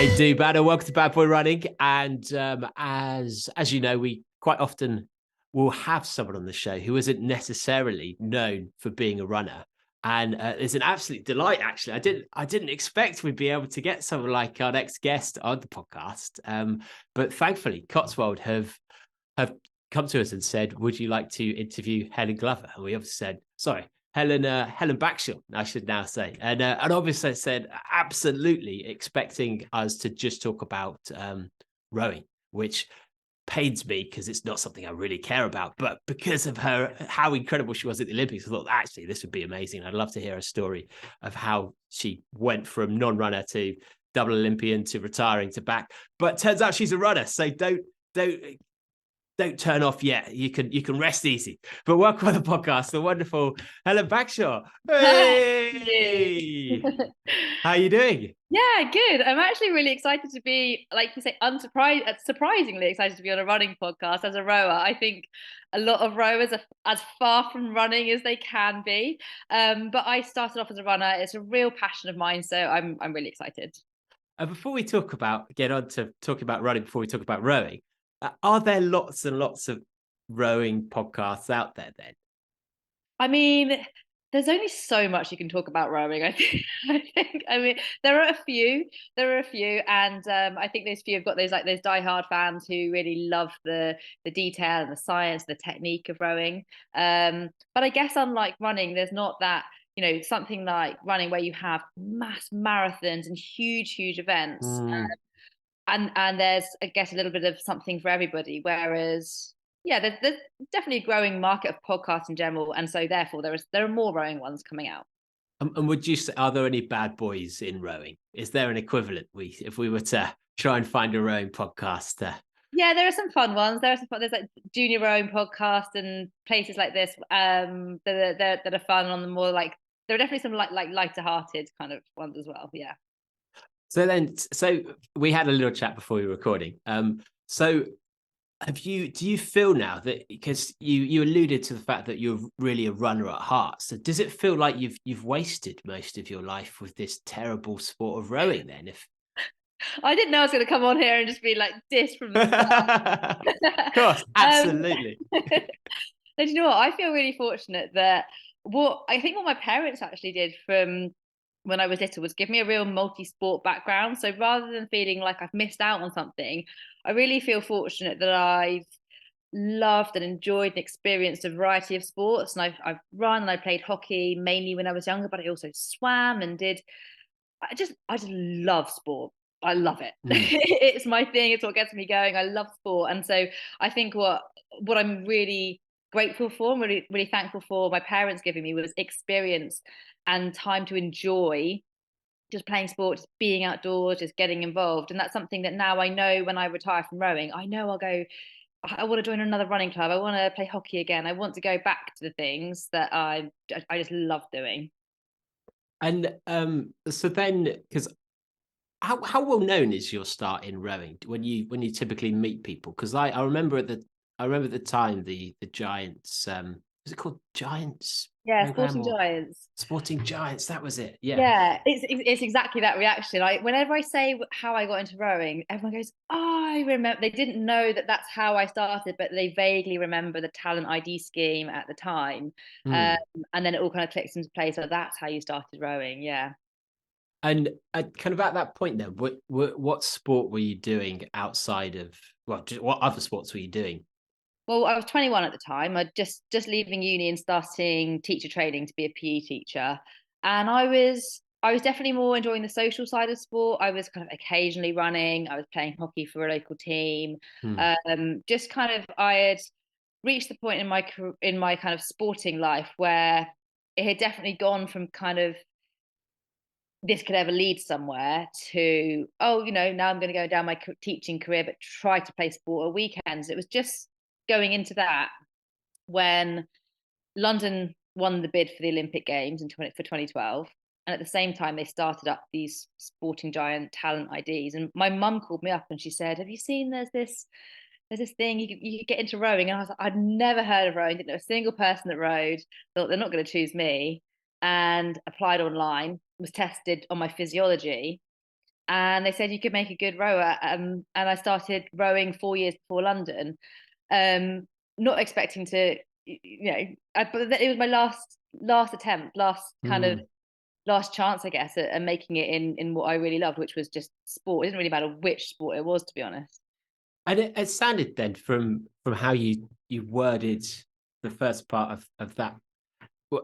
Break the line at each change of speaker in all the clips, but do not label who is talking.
They do, Banner. Welcome to Bad Boy Running. And as you know, we quite often will have someone on the show who isn't necessarily known for being a runner. And it's an absolute delight, actually. I didn't expect we'd be able to get someone like our next guest on the podcast. But thankfully, Cotswold have come to us and said, would you like to interview Helen Glover? And we obviously said, sorry, Helen Baxshaw, I should now say. And obviously I said, absolutely, expecting us to just talk about rowing, which pains me because it's not something I really care about. But because of how incredible she was at the Olympics, I thought, actually, this would be amazing. I'd love to hear a story of how she went from non-runner to double Olympian to retiring to back. But turns out she's a runner, so don't turn off yet. You can rest easy. But welcome to the podcast, the wonderful Helen Baxshaw. Hey, how are you doing?
Yeah, good. I'm actually really excited to be, like you say, surprisingly excited to be on a running podcast as a rower. I think a lot of rowers are as far from running as they can be. But I started off as a runner. It's a real passion of mine, so I'm really excited.
Before we get on to talking about running, before we talk about rowing, are there lots and lots of rowing podcasts out there then?
I mean, there's only so much you can talk about rowing. I think. I mean, there are a few. And I think those few have got those diehard fans who really love the detail and the science, the technique of rowing. But I guess unlike running, there's not that something like running where you have mass marathons and huge events. And there's, I guess, a little bit of something for everybody. Whereas, yeah, there's definitely a growing market of podcasts in general, and so therefore there are more rowing ones coming out.
And would you say, are there any bad boys in rowing? Is there an equivalent? If we were to try and find a rowing podcast.
Yeah, there are some fun ones. There's like junior rowing podcast and places like this that are fun on the more like. There are definitely some like lighter hearted kind of ones as well. Yeah.
So we had a little chat before we were recording. So do you feel now that, because you alluded to the fact that you're really a runner at heart, so does it feel like you've wasted most of your life with this terrible sport of rowing then? If
I didn't know I was going to come on here and just be like this from the start.
Of course, absolutely.
Do you know what? I feel really fortunate that what my parents actually did from when I was little was give me a real multi-sport background. So rather than feeling like I've missed out on something, I really feel fortunate that I've loved and enjoyed and experienced a variety of sports. And I've run and I played hockey mainly when I was younger, but I also swam and did. I just love sport. I love it. It's my thing. It's what gets me going. I love sport. And so I think what I'm really grateful for and really, really thankful for my parents giving me was experience and time to enjoy just playing sport, just being outdoors, just getting involved. And that's something that now I know when I retire from rowing, I know I'll go, I want to join another running club. I want to play hockey again. I want to go back to the things that I just love doing.
And so then, because how well known is your start in rowing when you typically meet people? Because I remember at the time the Giants, was it called Giants?
Yeah, Sporting Giants.
Sporting Giants, that was it. Yeah.
Yeah, it's exactly that reaction. Like whenever I say how I got into rowing, everyone goes, "Oh, I remember." They didn't know that that's how I started, but they vaguely remember the talent ID scheme at the time, and then it all kind of clicks into place. So that's how you started rowing. Yeah.
And kind of at that point then, what sport were you doing outside of, well, what other sports were you doing?
Well, I was 21 at the time. I just leaving uni and starting teacher training to be a PE teacher, and I was definitely more enjoying the social side of sport. I was kind of occasionally running. I was playing hockey for a local team. Just kind of I had reached the point in my kind of sporting life where it had definitely gone from kind of this could ever lead somewhere to, oh, now I'm going to go down my teaching career, but try to play sport at weekends. It was just going into that when London won the bid for the Olympic Games for 2012. And at the same time, they started up these Sporting Giant talent IDs. And my mum called me up and she said, have you seen there's this thing you could get into rowing? And I was like, I'd never heard of rowing, didn't know a single person that rowed, thought they're not going to choose me, and applied online, was tested on my physiology. and they said you could make a good rower. And I started rowing 4 years before London, not expecting to, but it was my last attempt, last chance, I guess, at making it in what I really loved, which was just sport. It didn't really matter which sport it was, to be honest.
And it sounded then from how you worded the first part of that,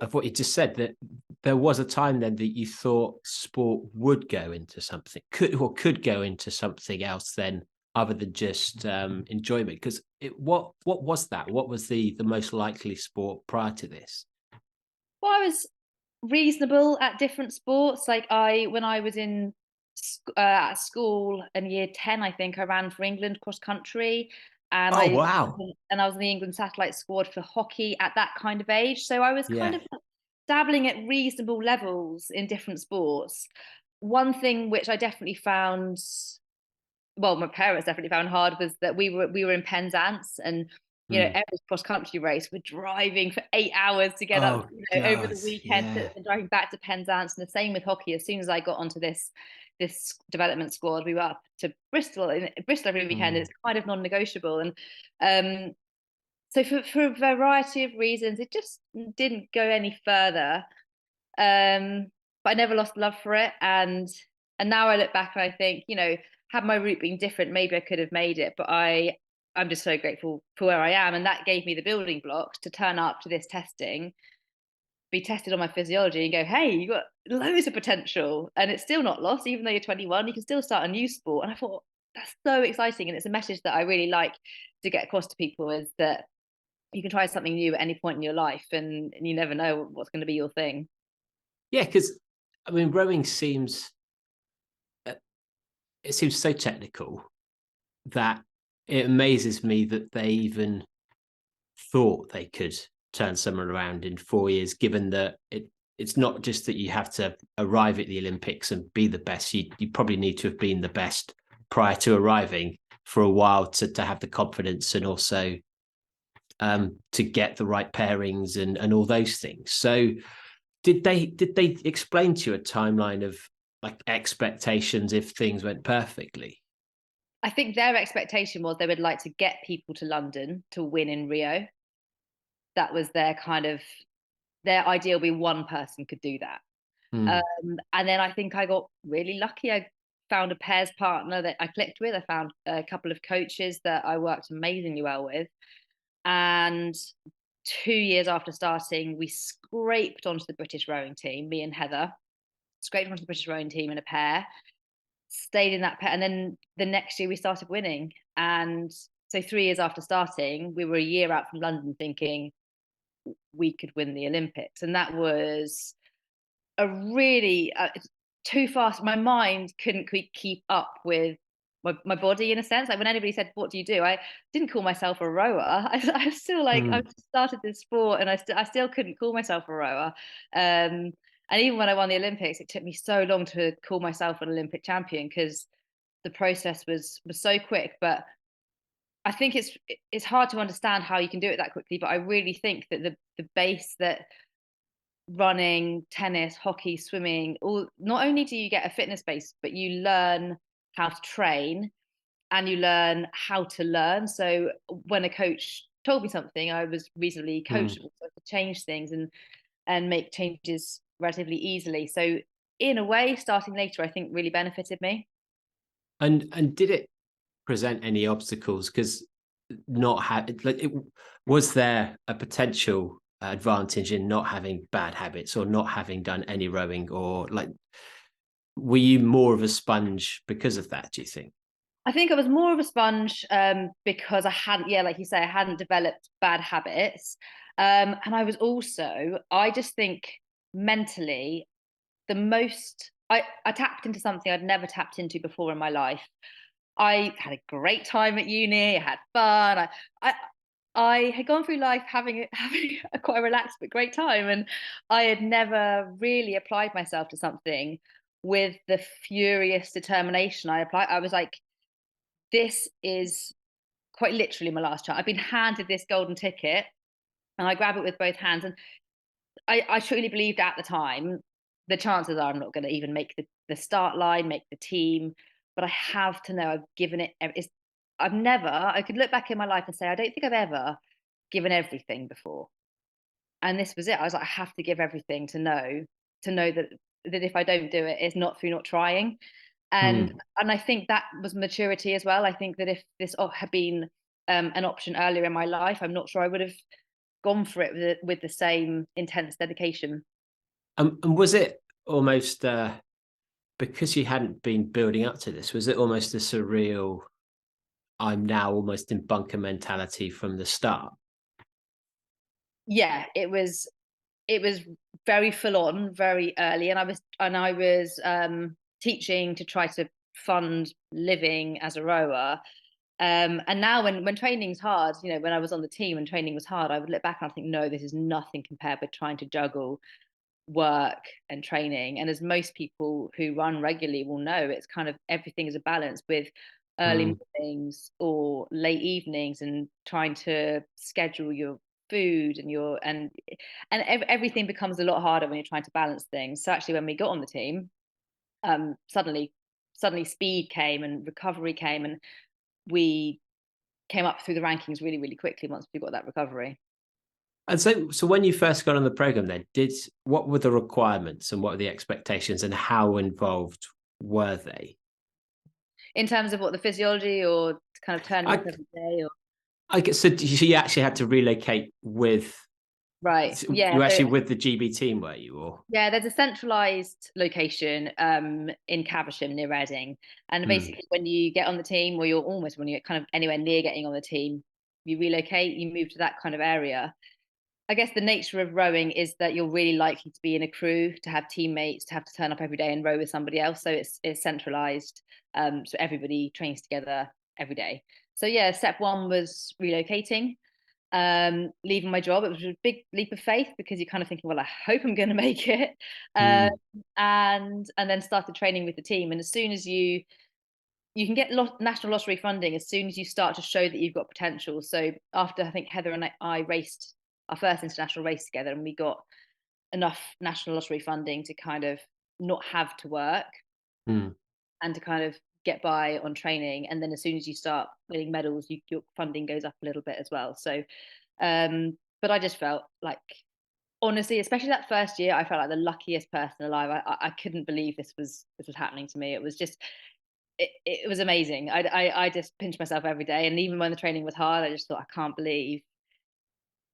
of what you just said, that there was a time then that you thought sport would go into something, could go into something else then, other than just enjoyment. Because what was that? What was the most likely sport prior to this?
Well, I was reasonable at different sports. Like when I was in at school in year 10, I think I ran for England cross country, and
Oh wow.
I was in the England satellite squad for hockey at that kind of age. So I was kind
Yeah.
of dabbling at reasonable levels in different sports. One thing which I definitely found, well, my parents definitely found hard, was that we were in Penzance, and
Mm.
every cross country race we're driving for 8 hours to get up,
Oh
over
God.
the weekend,
Yeah.
and driving back to Penzance. And the same with hockey. As soon as I got onto this development squad, we were up to Bristol, and Bristol every weekend.
Mm.
It's kind of non-negotiable. And so for a variety of reasons, it just didn't go any further. But I never lost love for it, and now I look back and I think, had my route been different, maybe I could have made it. But I'm just so grateful for where I am, and that gave me the building blocks to turn up to this testing, be tested on my physiology, and go, hey, you got loads of potential, and it's still not lost. Even though you're 21, you can still start a new sport. And I thought, that's so exciting, and it's a message that I really like to get across to people, is that you can try something new at any point in your life, and you never know what's going to be your thing.
Yeah, because I mean, rowing seems it seems so technical that it amazes me that they even thought they could turn someone around in 4 years, given that it's not just that you have to arrive at the Olympics and be the best. You probably need to have been the best prior to arriving for a while to have the confidence, and also to get the right pairings and all those things. So did they explain to you a timeline of like expectations if things went perfectly?
I think their expectation was they would like to get people to London to win in Rio. That was their ideal. Be one person could do that.
Hmm.
And then I think I got really lucky. I found a pairs partner that I clicked with. I found a couple of coaches that I worked amazingly well with. And 2 years after starting, we scraped onto the British rowing team, me and Heather, scraped onto the British rowing team in a pair, stayed in that pair. And then the next year we started winning. And so 3 years after starting, we were a year out from London thinking we could win the Olympics. And that was a really too fast. My mind couldn't keep up with my body, in a sense. Like when anybody said, what do you do? I didn't call myself a rower. I still like,
Hmm.
I started this sport, and I still couldn't call myself a rower. And even when I won the Olympics, it took me so long to call myself an Olympic champion, because the process was so quick. But I think it's hard to understand how you can do it that quickly. But I really think that the base that running, tennis, hockey, swimming, all, not only do you get a fitness base, but you learn how to train, and you learn how to learn. So when a coach told me something, I was reasonably
Hmm.
coachable, so I could change things and make changes relatively easily. So in a way, starting later, I think, really benefited me.
And did it present any obstacles? Because not having like was there a potential advantage in not having bad habits or not having done any rowing, or like were you more of a sponge because of that, do you think?
I think I was more of a sponge, because I hadn't, yeah, like you say, I hadn't developed bad habits. And I was also, I just think mentally, I tapped into something I'd never tapped into before in my life. I had a great time at uni. I had fun. I I had gone through life having a quite a relaxed but great time, and I had never really applied myself to something with the furious determination I applied. I was like, this is quite literally my last chance. I've been handed this golden ticket, and I grab it with both hands. And I truly believed at the time the chances are I'm not going to even make the start line, make the team, but I have to know I've given it. I could look back in my life and say, I don't think I've ever given everything before. And this was it. I was like, I have to give everything to know that if I don't do it, it's not through not trying. And
Mm.
I think that was maturity as well. I think that if this had been an option earlier in my life, I'm not sure I would have gone for it with the same intense dedication.
And was it almost because you hadn't been building up to this? Was it almost a surreal? I'm now almost in bunker mentality from the start.
Yeah, it was very full on, very early, and I was teaching to try to fund living as a rower. And now when training's hard, you know, when I was on the team and training was hard, I would look back and I think, no, this is nothing compared with trying to juggle work and training. And as most people who run regularly will know, it's kind of everything is a balance with early
Mm.
mornings or late evenings and trying to schedule your food and everything becomes a lot harder when you're trying to balance things. So actually when we got on the team, suddenly speed came and recovery came, and we came up through the rankings really, really quickly once we got that recovery.
And so when you first got on the program, then what were the requirements and what were the expectations and how involved were they?
In terms of what the physiology or kind of turning
I
up every day or
I guess so. You actually had to relocate with
right. Yeah.
you
So
actually with the GB team, were you? Or
yeah, there's a centralised location in Caversham near Reading, and
mm,
basically when you get on the team, or you're almost when you're kind of anywhere near getting on the team, you relocate, you move to that kind of area. I guess the nature of rowing is that you're really likely to be in a crew, to have teammates, to have to turn up every day and row with somebody else. So it's centralised, so everybody trains together every day. So yeah, step one was relocating, leaving my job. It was a big leap of faith because you're kind of thinking, well, I hope I'm going to make it, um,
mm,
and then started training with the team. And as soon as you can get national lottery funding as soon as you start to show that you've got potential. So after I think Heather and I raced our first international race together, and we got enough national lottery funding to kind of not have to work
mm.
and to kind of get by on training. And then as soon as you start winning medals, your funding goes up a little bit as well. So, but I just felt like, honestly, especially that first year, I felt like the luckiest person alive. I couldn't believe this was happening to me. It was just it was amazing. I just pinched myself every day, and even when the training was hard, I just thought, I can't believe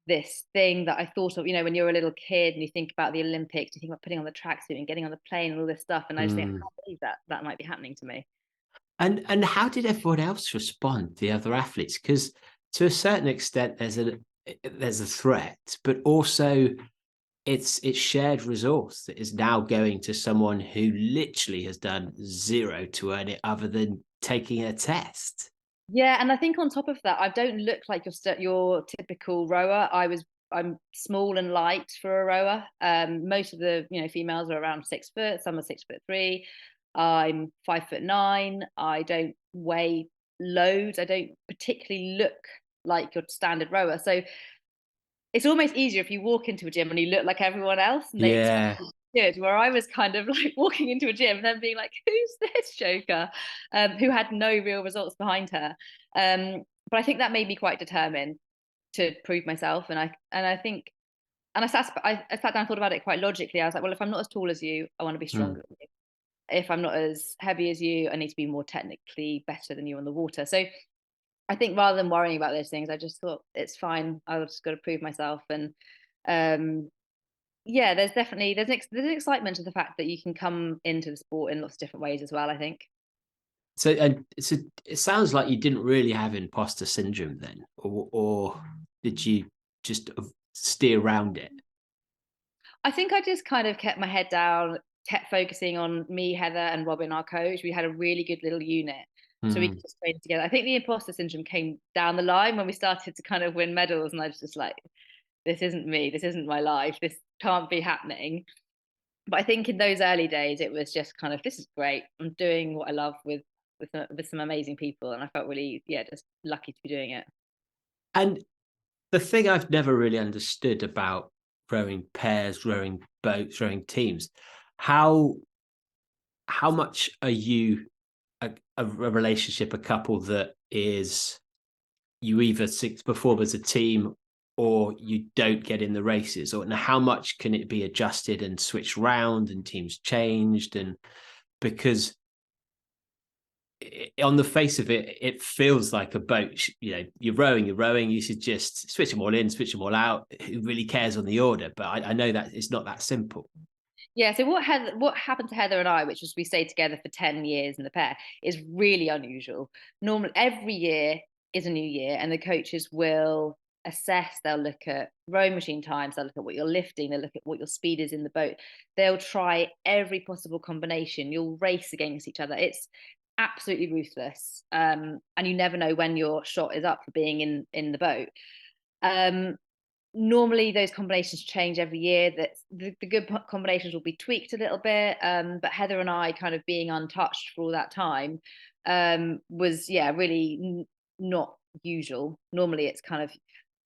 this thing that I thought of. You know, when you're a little kid and you think about the Olympics, you think about putting on the tracksuit and getting on the plane and all this stuff, and I just think, I
Mm.
can't believe that might be happening to me.
And how did everyone else respond? The other athletes, because to a certain extent, there's a threat, but also it's shared resource that is now going to someone who literally has done zero to earn it, other than taking a test.
Yeah, and I think on top of that, I don't look like your typical rower. I'm small and light for a rower. Most of the females are around 6 foot. Some are 6'3". I'm 5'9". I don't weigh loads. I don't particularly look like your standard rower. So it's almost easier if you walk into a gym and you look like everyone else and they expect
Yeah.
you to be good. Where I was kind of like walking into a gym and then being like, who's this joker? Who had no real results behind her. But I think that made me quite determined to prove myself. And I think, and I sat down and thought about it quite logically. I was like, well, if I'm not as tall as you, I want to be
Mm.
stronger than you. If I'm not as heavy as you, I need to be more technically better than you on the water. So I think rather than worrying about those things, I just thought it's fine. I've just got to prove myself. And um, yeah, there's an excitement to the fact that you can come into the sport in lots of different ways as well, I think.
So it sounds like you didn't really have imposter syndrome then, or did you just steer around it?
I think I just kind of kept my head down, kept focusing on me, Heather, and Robin, our coach. We had a really good little unit. So we
Mm.
could just train together. I think the imposter syndrome came down the line when we started to kind of win medals, and I was just like, this isn't me, this isn't my life, this can't be happening. But I think in those early days, it was just kind of, this is great. I'm doing what I love with some amazing people, and I felt really, yeah, just lucky to be doing it.
And the thing I've never really understood about rowing pairs, rowing boats, rowing teams, how much are you a relationship, a couple that is you either perform as a team or you don't get in the races, or how much can it be adjusted and switched round and teams changed? And because on the face of it, it feels like a boat. You're rowing. You should just switch them all in, switch them all out. Who really cares on the order? But I know that it's not that simple.
Yeah, so what happened to Heather and I, which was we stayed together for 10 years in the pair, is really unusual. Normally, every year is a new year, and the coaches will assess, they'll look at rowing machine times, they'll look at what you're lifting, they'll look at what your speed is in the boat. They'll try every possible combination. You'll race against each other. It's absolutely ruthless. And you never know when your shot is up for being in the boat. Normally those combinations change every year. That the good combinations will be tweaked a little bit, but Heather and I kind of being untouched for all that time was really not usual. Normally it's kind of,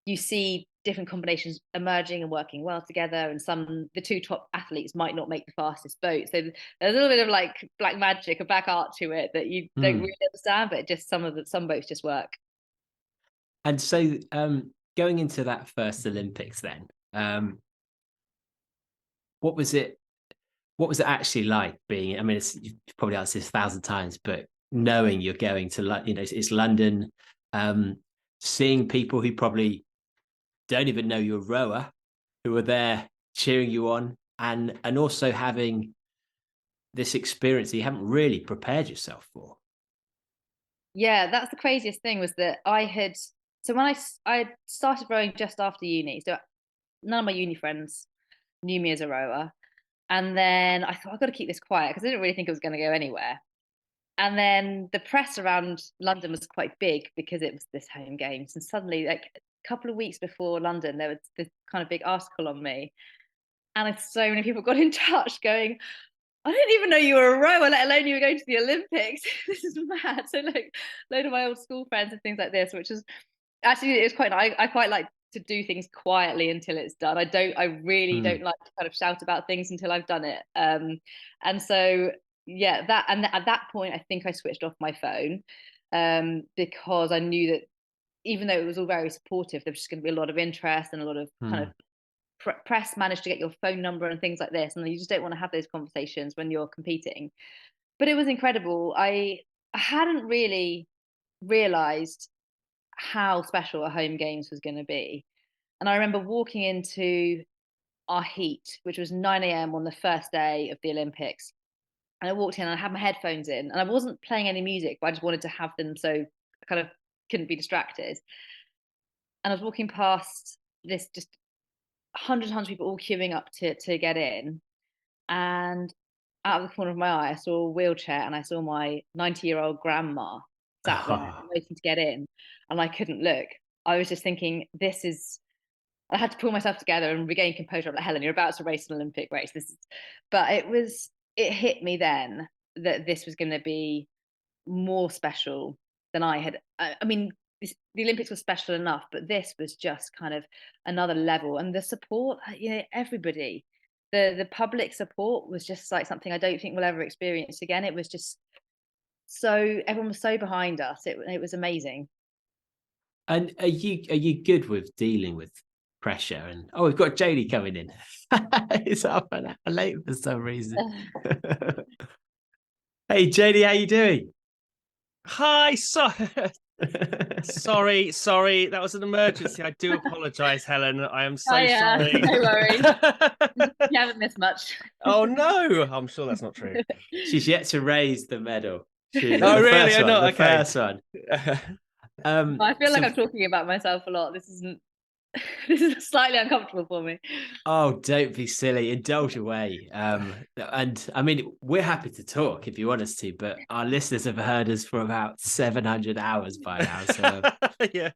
you see different combinations emerging and working well together, and the two top athletes might not make the fastest boat, so there's a little bit of like black magic, a black art to it that you don't really understand, but just some boats just work.
And so going into that first Olympics then, what was it actually like being, I mean, you've probably answered this 1,000 times, but knowing you're going to, it's London, seeing people who probably don't even know you're a rower, who are there cheering you on, and also having this experience that you haven't really prepared yourself for.
Yeah, that's the craziest thing, was that when I started rowing just after uni, so none of my uni friends knew me as a rower. And then I thought, I've got to keep this quiet because I didn't really think it was going to go anywhere. And then the press around London was quite big because it was this home games. And suddenly, like a couple of weeks before London, there was this kind of big article on me. And so many people got in touch going, I didn't even know you were a rower, let alone you were going to the Olympics. This is mad. So like a load of my old school friends and things like this, which is actually, it was quite, I quite like to do things quietly until it's done. I really don't like to kind of shout about things until I've done it. And so, yeah, at that point, I think I switched off my phone because I knew that even though it was all very supportive, there was just going to be a lot of interest and a lot of kind of press managed to get your phone number and things like this, and you just don't want to have those conversations when you're competing. But it was incredible. I hadn't really realized how special a home games was going to be, and I remember walking into our heat, which was 9 a.m. on the first day of the Olympics, and I walked in and I had my headphones in, and I wasn't playing any music, but I just wanted to have them so I kind of couldn't be distracted. And I was walking past this just hundreds of people all queuing up to get in, and out of the corner of my eye I saw a wheelchair, and I saw my 90-year-old grandma sat there waiting to get in, and I couldn't look. I was just thinking, I had to pull myself together and regain composure. I'm like, Helen, you're about to race an Olympic race. But it hit me then that this was going to be more special than I had. I mean, the Olympics was special enough, but this was just kind of another level. And the support, everybody, the public support was just like something I don't think we'll ever experience again. It was just everyone was so behind us. It was amazing.
And are you good with dealing with pressure? And we've got Jody coming in. It's up an hour late for some reason. Hey Jody, how you doing?
Hi, sorry, that was an emergency. I do apologize, Helen. I am so sorry.
No worries. You haven't missed much.
Oh no, I'm sure that's not true.
She's yet to raise the medal.
Oh really? I know. Okay.
First one.
I feel like I'm talking about myself a lot. This is slightly uncomfortable for me.
Oh, don't be silly. Indulge away. And I mean, we're happy to talk if you want us to, but our listeners have heard us for about 700 hours by now. So
yeah.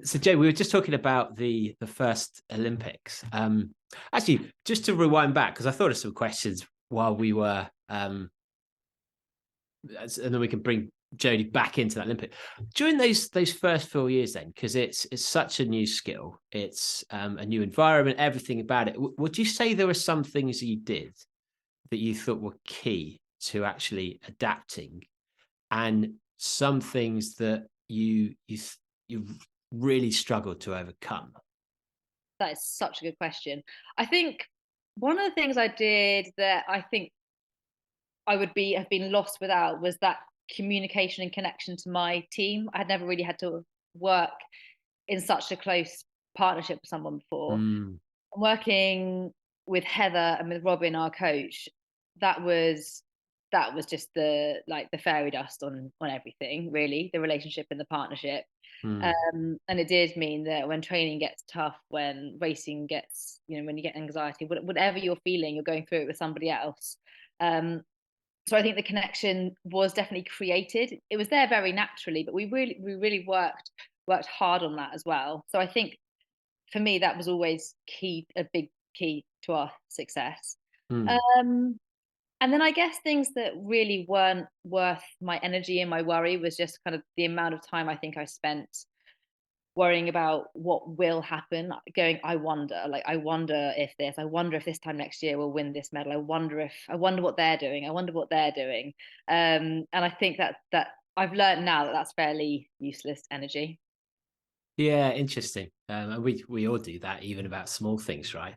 So Jay, we were just talking about the first Olympics. Actually, just to rewind back, because I thought of some questions while we were, and then we can bring Jody back into that Olympic. During those first 4 years then, because it's such a new skill, it's a new environment, everything about it. Would you say there were some things you did that you thought were key to actually adapting, and some things that you really struggled to overcome?
That is such a good question. I think one of the things I did that I think I would have been lost without was that communication and connection to my team. I had never really had to work in such a close partnership with someone before.
Mm.
Working with Heather and with Robin, our coach, that was just the fairy dust on everything, really, the relationship and the partnership.
Mm.
And it did mean that when training gets tough, when racing gets, when you get anxiety, whatever you're feeling, you're going through it with somebody else. So I think the connection was definitely created. It was there very naturally, but we really worked hard on that as well. So I think for me, that was always a big key to our success.
Mm.
And then I guess things that really weren't worth my energy and my worry was just kind of the amount of time I think I spent worrying about what will happen, I wonder if this time next year we'll win this medal. I wonder what they're doing. And I think that I've learned now that that's fairly useless energy.
Yeah, interesting. And we all do that, even about small things, right?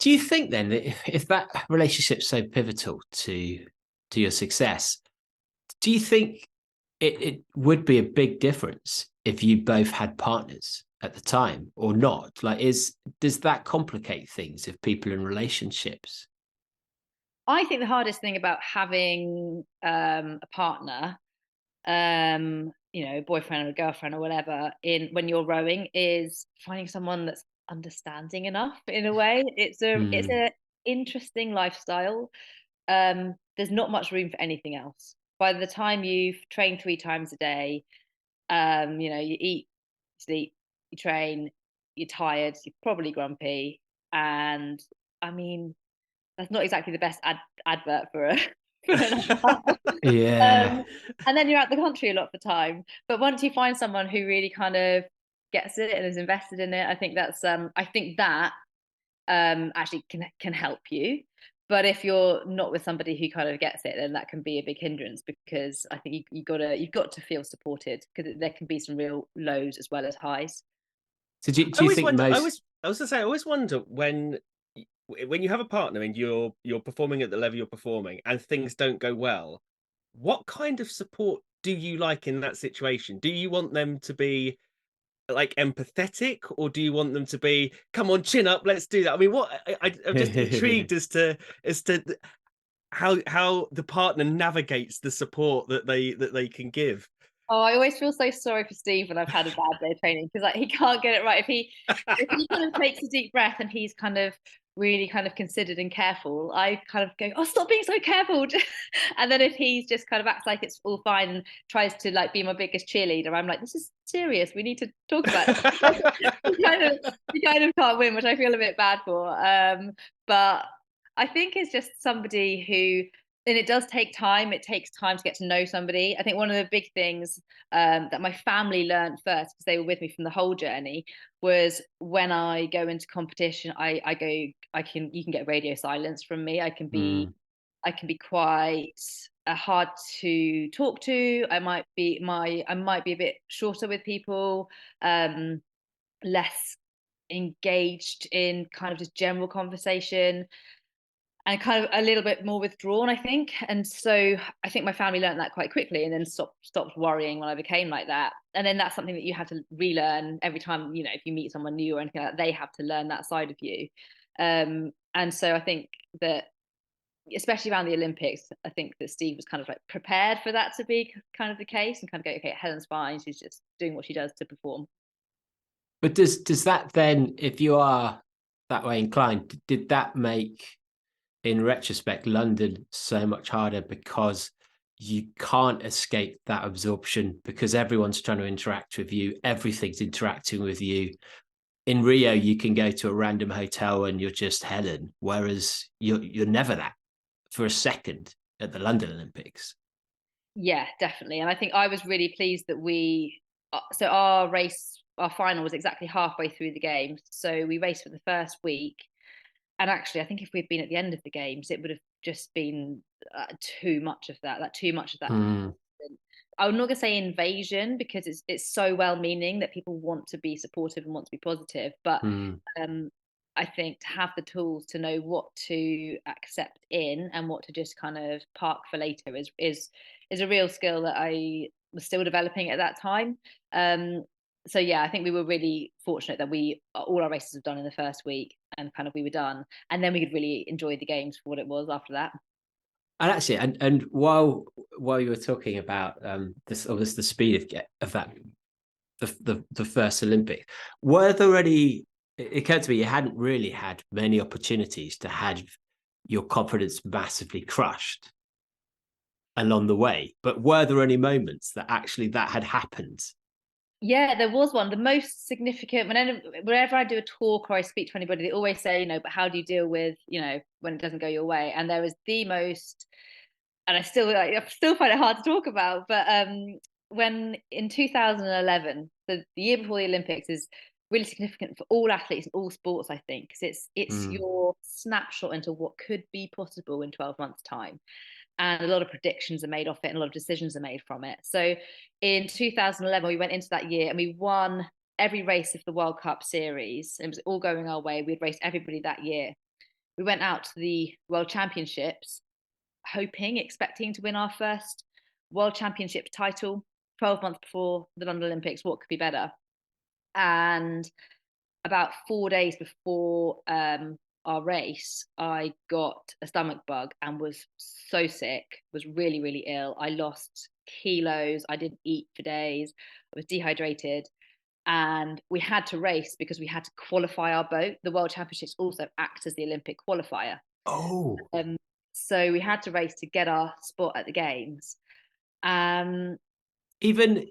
Do you think then that if that relationship's so pivotal to your success, do you think it would be a big difference if you both had partners at the time or not? Like, does that complicate things if people are in relationships?
I think the hardest thing about having a partner, boyfriend or girlfriend or whatever, when you're rowing, is finding someone that's understanding enough. In a way, it's a interesting lifestyle. There's not much room for anything else. By the time you've trained 3 times a day, you eat, sleep, you train, you're tired, you're probably grumpy, and I mean, that's not exactly the best advert for a for an
Yeah.
and then you're out the country a lot of the time. But once you find someone who really kind of gets it and is invested in it, I think that actually can help you. But if you're not with somebody who kind of gets it, then that can be a big hindrance, because I think you've got to feel supported, because there can be some real lows as well as highs.
So do you think most?
I was gonna say, I always wonder when you have a partner and you're performing at the level you're performing and things don't go well, what kind of support do you like in that situation? Do you want them to be like empathetic, or do you want them to be, come on, chin up, let's do that? I mean, I'm just intrigued as to how the partner navigates the support that they can give.
Oh, I always feel so sorry for Steve when I've had a bad day of training, because he can't get it right. If he kind of takes a deep breath and he's kind of really kind of considered and careful, I kind of go, oh, stop being so careful. And then if he's just kind of acts like it's all fine and tries to be my biggest cheerleader, I'm like, this is serious. We need to talk about it. you kind of can't win, which I feel a bit bad for. But I think it's just somebody who, and it does take time. It takes time to get to know somebody. I think one of the big things that my family learned first, because they were with me from the whole journey, was when I go into competition, you can get radio silence from me. I can be quite hard to talk to. I might be a bit shorter with people, less engaged in kind of just general conversation, and kind of a little bit more withdrawn, I think. And so I think my family learned that quite quickly, and then stopped worrying when I became like that. And then that's something that you have to relearn every time, if you meet someone new or anything like that, they have to learn that side of you. And so I think that, especially around the Olympics, I think that Steve was kind of prepared for that to be kind of the case, and kind of go, okay, Helen's fine, she's just doing what she does to perform.
But does that then, if you are that way inclined, did that make, in retrospect, London so much harder because you can't escape that absorption, because everyone's trying to interact with you, everything's interacting with you? In Rio, you can go to a random hotel and you're just Helen, whereas you're never that for a second at the London Olympics.
Yeah, definitely. And I think I was really pleased that so our final was exactly halfway through the games. So we raced for the first week, And actually, I think if we'd been at the end of the games, it would have just been too much of that. I'm not gonna say invasion, because it's so well-meaning that people want to be supportive and want to be positive, but I think to have the tools to know what to accept in and what to just kind of park for later is a real skill that I was still developing at that time. So yeah, I think we were really fortunate that all our races were done in the first week, and kind of we were done, and then we could really enjoy the games for what it was after that.
And actually, and while you were talking about the speed of that, the first Olympics, were there any? It occurred to me you hadn't really had many opportunities to have your confidence massively crushed along the way, but were there any moments that actually that had happened?
Yeah, there was one. The most significant, whenever I do a talk or I speak to anybody, they always say, but how do you deal with, when it doesn't go your way? And there was the most, and I still find it hard to talk about, but when in 2011, the year before the Olympics, is really significant for all athletes in all sports, I think, because it's your snapshot into what could be possible in 12 months' time. And a lot of predictions are made off it, and a lot of decisions are made from it. So in 2011, we went into that year and we won every race of the World Cup series. It was all going our way. We'd raced everybody that year. We went out to the World Championships, expecting to win our first World Championship title 12 months before the London Olympics. What could be better? And about 4 days before our race, I got a stomach bug and was so sick, was really, really ill. I lost kilos. I didn't eat for days. I was dehydrated. And we had to race because we had to qualify our boat. The World Championships also act as the Olympic qualifier.
Oh.
So we had to race to get our spot at the games.
Even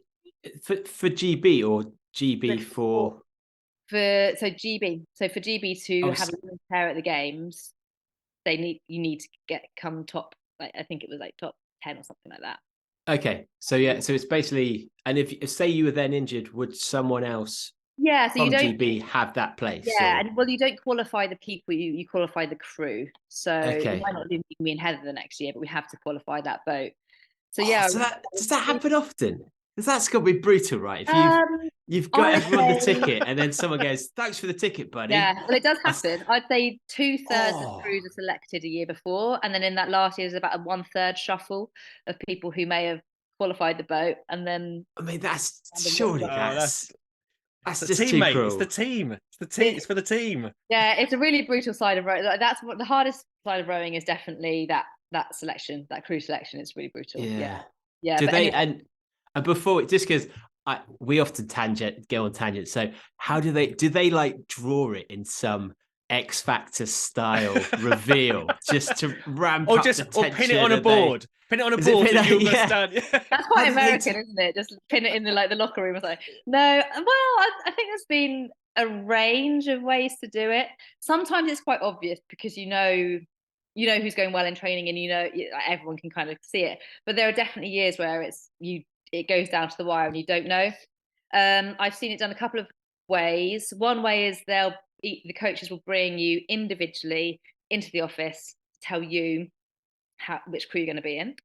for GB or GB for
GB. So for GB to have a pair at the games, you need to come top. I think it was like top 10 or something like that.
Okay, so yeah, so it's basically, and if say you were then injured, would someone else?
Yeah, so
from
you don't
GB have that place.
Yeah, and well, you don't qualify the people, you qualify the crew. So
okay.
You might not do me and Heather the next year, but we have to qualify that boat. So
So does that happen often? Because that's got to be brutal, right? If you've got everyone the ticket, and then someone goes, "Thanks for the ticket, buddy."
Yeah, well, it does happen. I'd say 2/3 of crews are selected a year before, and then in that last year, there's about a 1/3 shuffle of people who may have qualified the boat, and then
that's surely that's
just the team, too cruel. It's the team. It's the team. It's for the team.
Yeah, it's a really brutal side of rowing. That's what the hardest side of rowing is. Definitely that selection, that crew selection. It's really brutal. Yeah.
Do they anyway. And before, just because we often go on tangents. So how do they like draw it in some X Factor style reveal just to ramp up the tension?
Or pin it on a board. Pin it on a board.
That's quite American, isn't it? Just pin it in the locker room or something. No, well, I think there's been a range of ways to do it. Sometimes it's quite obvious because you know who's going well in training, and everyone can kind of see it. But there are definitely years where it goes down to the wire and you don't know. I've seen it done a couple of ways. One way is the coaches will bring you individually into the office to tell you which crew you're going to be in.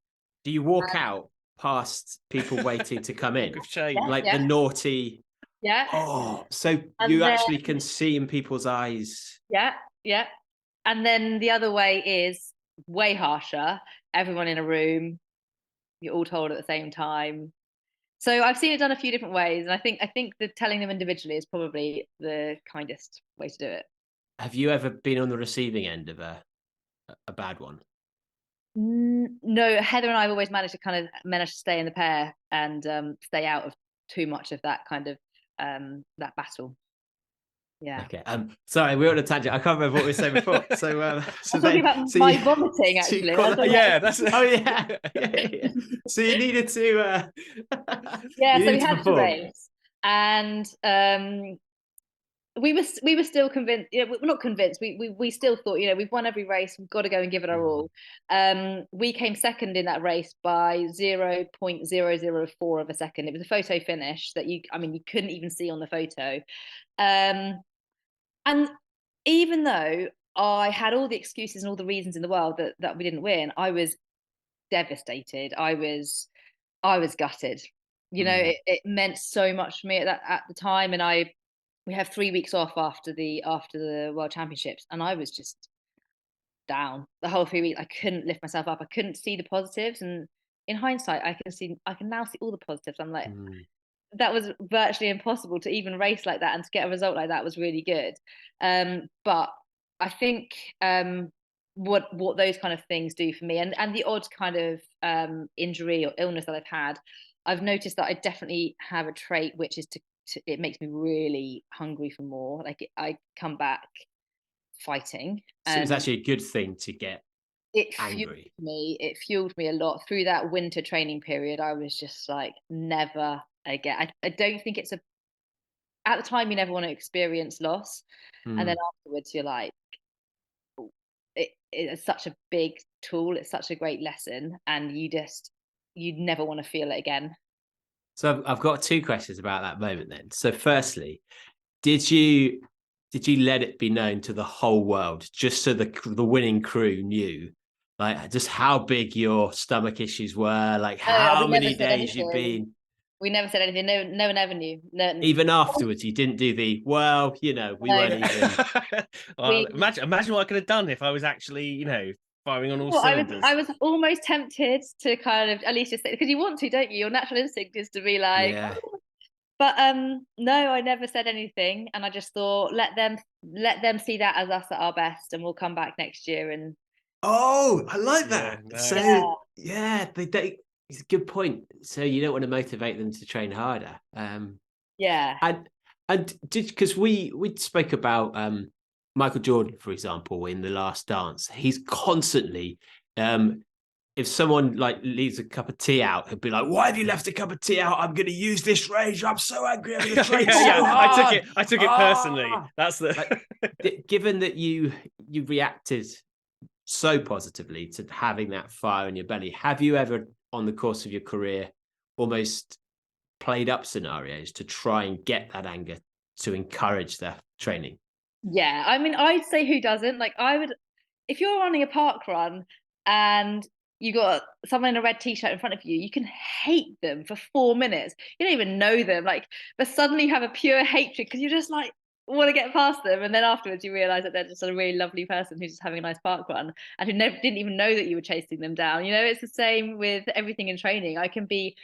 Do you walk out past people waiting to come in? The naughty.
Yeah.
Oh, so you actually can see in people's eyes.
Yeah, yeah. And then the other way is way harsher. Everyone in a room, you're all told at the same time. So I've seen it done a few different ways, and I think that telling them individually is probably the kindest way to do it.
Have you ever been on the receiving end of a bad one?
No, Heather and I have always managed to stay in the pair and stay out of too much of that kind of that battle. Yeah.
Okay. Sorry, we're on a tangent. I can't remember what we were saying before. So,
I'm talking about my vomiting actually.
That's.
Oh yeah. So you needed to.
Yeah. So we had to race, and we were still convinced. We're not convinced. We still thought, we've won every race. We've got to go and give it our all. We came second in that race by 0.004 of a second. It was a photo finish that you couldn't even see on the photo. And even though I had all the excuses and all the reasons in the world that we didn't win. I was devastated. I was gutted. You know, it meant so much for me at the time. And we have 3 weeks off after the World Championships, and I was just down the whole 3 weeks. I couldn't lift myself up. I couldn't see the positives. And in hindsight, I can now see all the positives. I'm like, that was virtually impossible to even race like that, and to get a result like that was really good. But I think what those kind of things do for me, and the odd kind of injury or illness that I've noticed that I definitely have a trait, which is to it makes me really hungry for more. Like I come back fighting.
So it's actually a good thing to get angry.
It fueled me a lot through that winter training period. I was just like, never again. I don't think at the time you never want to experience loss, and then afterwards you're like, it's such a big tool, it's such a great lesson, and you'd never want to feel it again.
So I've got 2 questions about that moment then. So firstly, did you let it be known to the whole world, just so the winning crew knew, like, just how big your stomach issues were, like how many days you'd been?
We never said anything. No one ever knew. No.
Even afterwards, you didn't do the, well, you know, we weren't even.
Well, imagine what I could have done if I was actually, you know, firing on all cylinders.
I was almost tempted to kind of at least just say, because you want to, don't you? Your natural instinct is to be like,
yeah.
Oh. But no, I never said anything, and I just thought, let them see that as us at our best, and we'll come back next year. And
oh, I like that.
Yeah,
so it's a good point. So you don't want to motivate them to train harder.
Yeah.
And because we spoke about Michael Jordan, for example, in The Last Dance. He's constantly, if someone like leaves a cup of tea out, he'll be like, "Why have you left a cup of tea out? I'm going to use this rage. I'm so angry. I'm going to train so hard."
I took it personally. That's the
given that you reacted so positively to having that fire in your belly. Have you ever, on the course of your career, almost played up scenarios to try and get that anger to encourage the training?
Yeah, I mean, I'd say who doesn't? Like, I would, if you're running a park run and you got someone in a red t-shirt in front of you, you can hate them for 4 minutes. You don't even know them, like, but suddenly you have a pure hatred because you're just like, want to get past them, and then afterwards you realize that they're just a really lovely person who's just having a nice park run and who didn't even know that you were chasing them down. You know, it's the same with everything in training. I can be,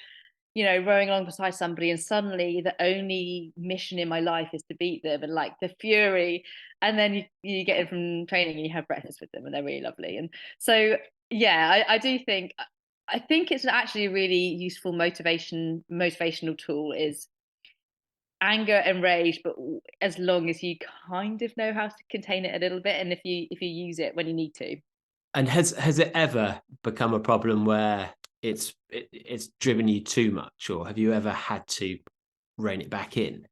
you know, rowing along beside somebody, and suddenly the only mission in my life is to beat them, and like the fury, and then you get in from training and you have breakfast with them and they're really lovely. And so yeah, I do think, I think it's actually a really useful motivational tool, is anger and rage, but as long as you kind of know how to contain it a little bit, and if you use it when you need to.
And has it ever become a problem where it's driven you too much, or have you ever had to rein it back in?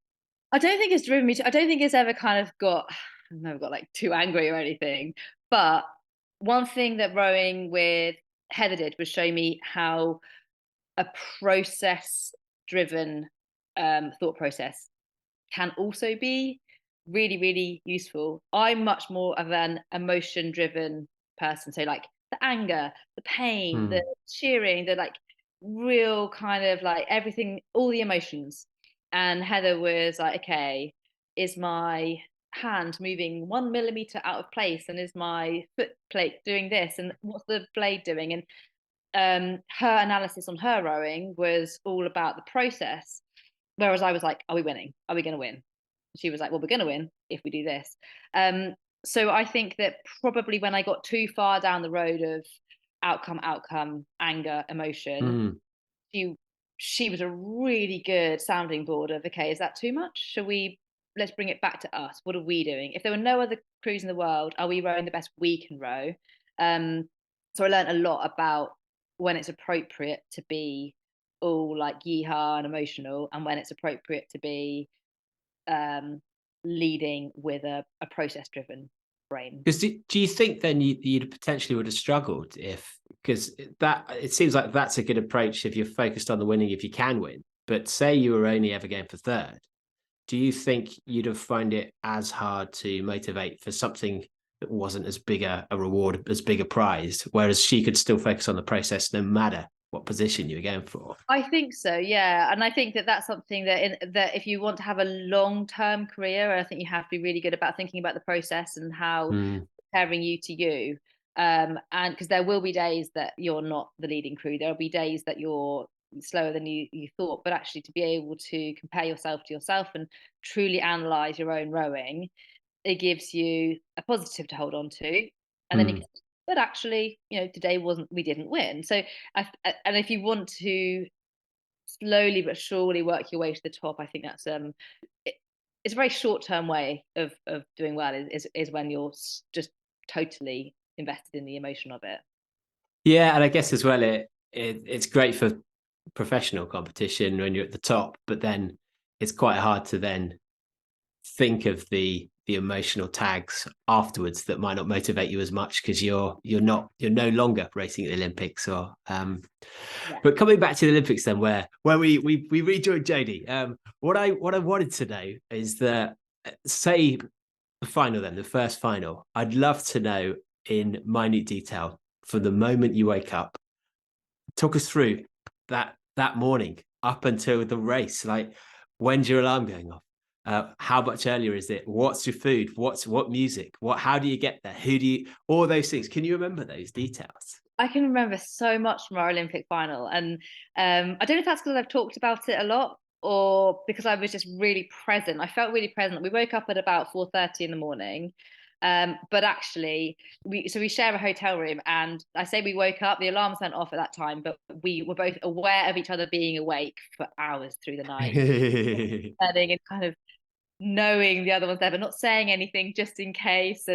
I don't think it's driven me to, I don't think it's ever kind of I've never got like too angry or anything. But one thing that rowing with Heather did was show me how a process driven thought process can also be really, really useful. I'm much more of an emotion driven person. So like the anger, the pain, the cheering, the like real kind of like everything, all the emotions. And Heather was like, okay, is my hand moving 1 millimeter out of place, and is my foot plate doing this, and what's the blade doing? And her analysis on her rowing was all about the process, whereas I was like, are we winning? Are we going to win? She was like, well, we're going to win if we do this. So I think that probably when I got too far down the road of outcome, anger, emotion, she was a really good sounding board of, okay, is that too much? Let's bring it back to us. What are we doing? If there were no other crews in the world, are we rowing the best we can row? So I learned a lot about when it's appropriate to be all like yeehaw and emotional, and when it's appropriate to be leading with a process driven brain.
Because do you think then you potentially would have struggled because that, it seems like that's a good approach if you're focused on the winning, if you can win, but say you were only ever going for third, do you think you'd have found it as hard to motivate for something wasn't as big a reward, as big a prize, whereas she could still focus on the process no matter what position you were going for.
I think so, yeah. And I think that that's something that if you want to have a long-term career, I think you have to be really good about thinking about the process and how preparing you to you. And because there will be days that you're not the leading crew, there'll be days that you're slower than you thought, but actually to be able to compare yourself to yourself and truly analyze your own rowing, it gives you a positive to hold on to. And then you can, but actually, today we didn't win. So and if you want to slowly but surely work your way to the top, I think that's it's a very short-term way of doing well is when you're just totally invested in the emotion of it.
Yeah, and I guess as well it's great for professional competition when you're at the top, but then it's quite hard to then think of the emotional tags afterwards that might not motivate you as much because you're no longer racing at the Olympics. Or but coming back to the Olympics then, where we rejoined Jody, what I wanted to know is that, say the final, then the first final, I'd love to know in minute detail from the moment you wake up, talk us through that morning up until the race. Like, when's your alarm going off? How much earlier is it? What's your food? What music? How do you get there? All those things. Can you remember those details?
I can remember so much from our Olympic final. And I don't know if that's because I've talked about it a lot or because I was just really present. I felt really present. We woke up at about 4:30 in the morning. But actually, we share a hotel room, and I say we woke up, the alarms went off at that time, but we were both aware of each other being awake for hours through the night, and kind of knowing the other one's there, but not saying anything just in case.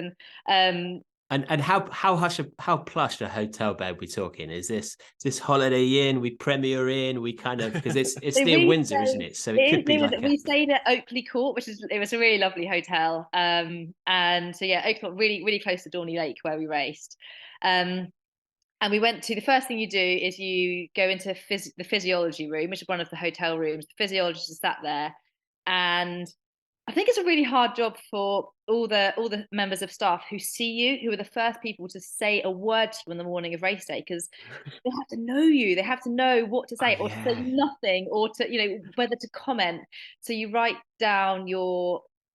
And
how plush a hotel bed we talking? Is this Holiday Inn, we Premier Inn, we kind of, because it's
so
near Windsor, isn't it? So it could be like
we stayed at Oakley Court, it was a really lovely hotel. And so yeah, Oakley Court, really, really close to Dorney Lake where we raced. And we went to, the first thing you do is you go into the physiology room, which is one of the hotel rooms. The physiologist is sat there, and I think it's a really hard job for all the members of staff who see you, who are the first people to say a word to you on the morning of race day, because they have to know you. They have to know what to say, or to say nothing, or to, whether to comment. So you write down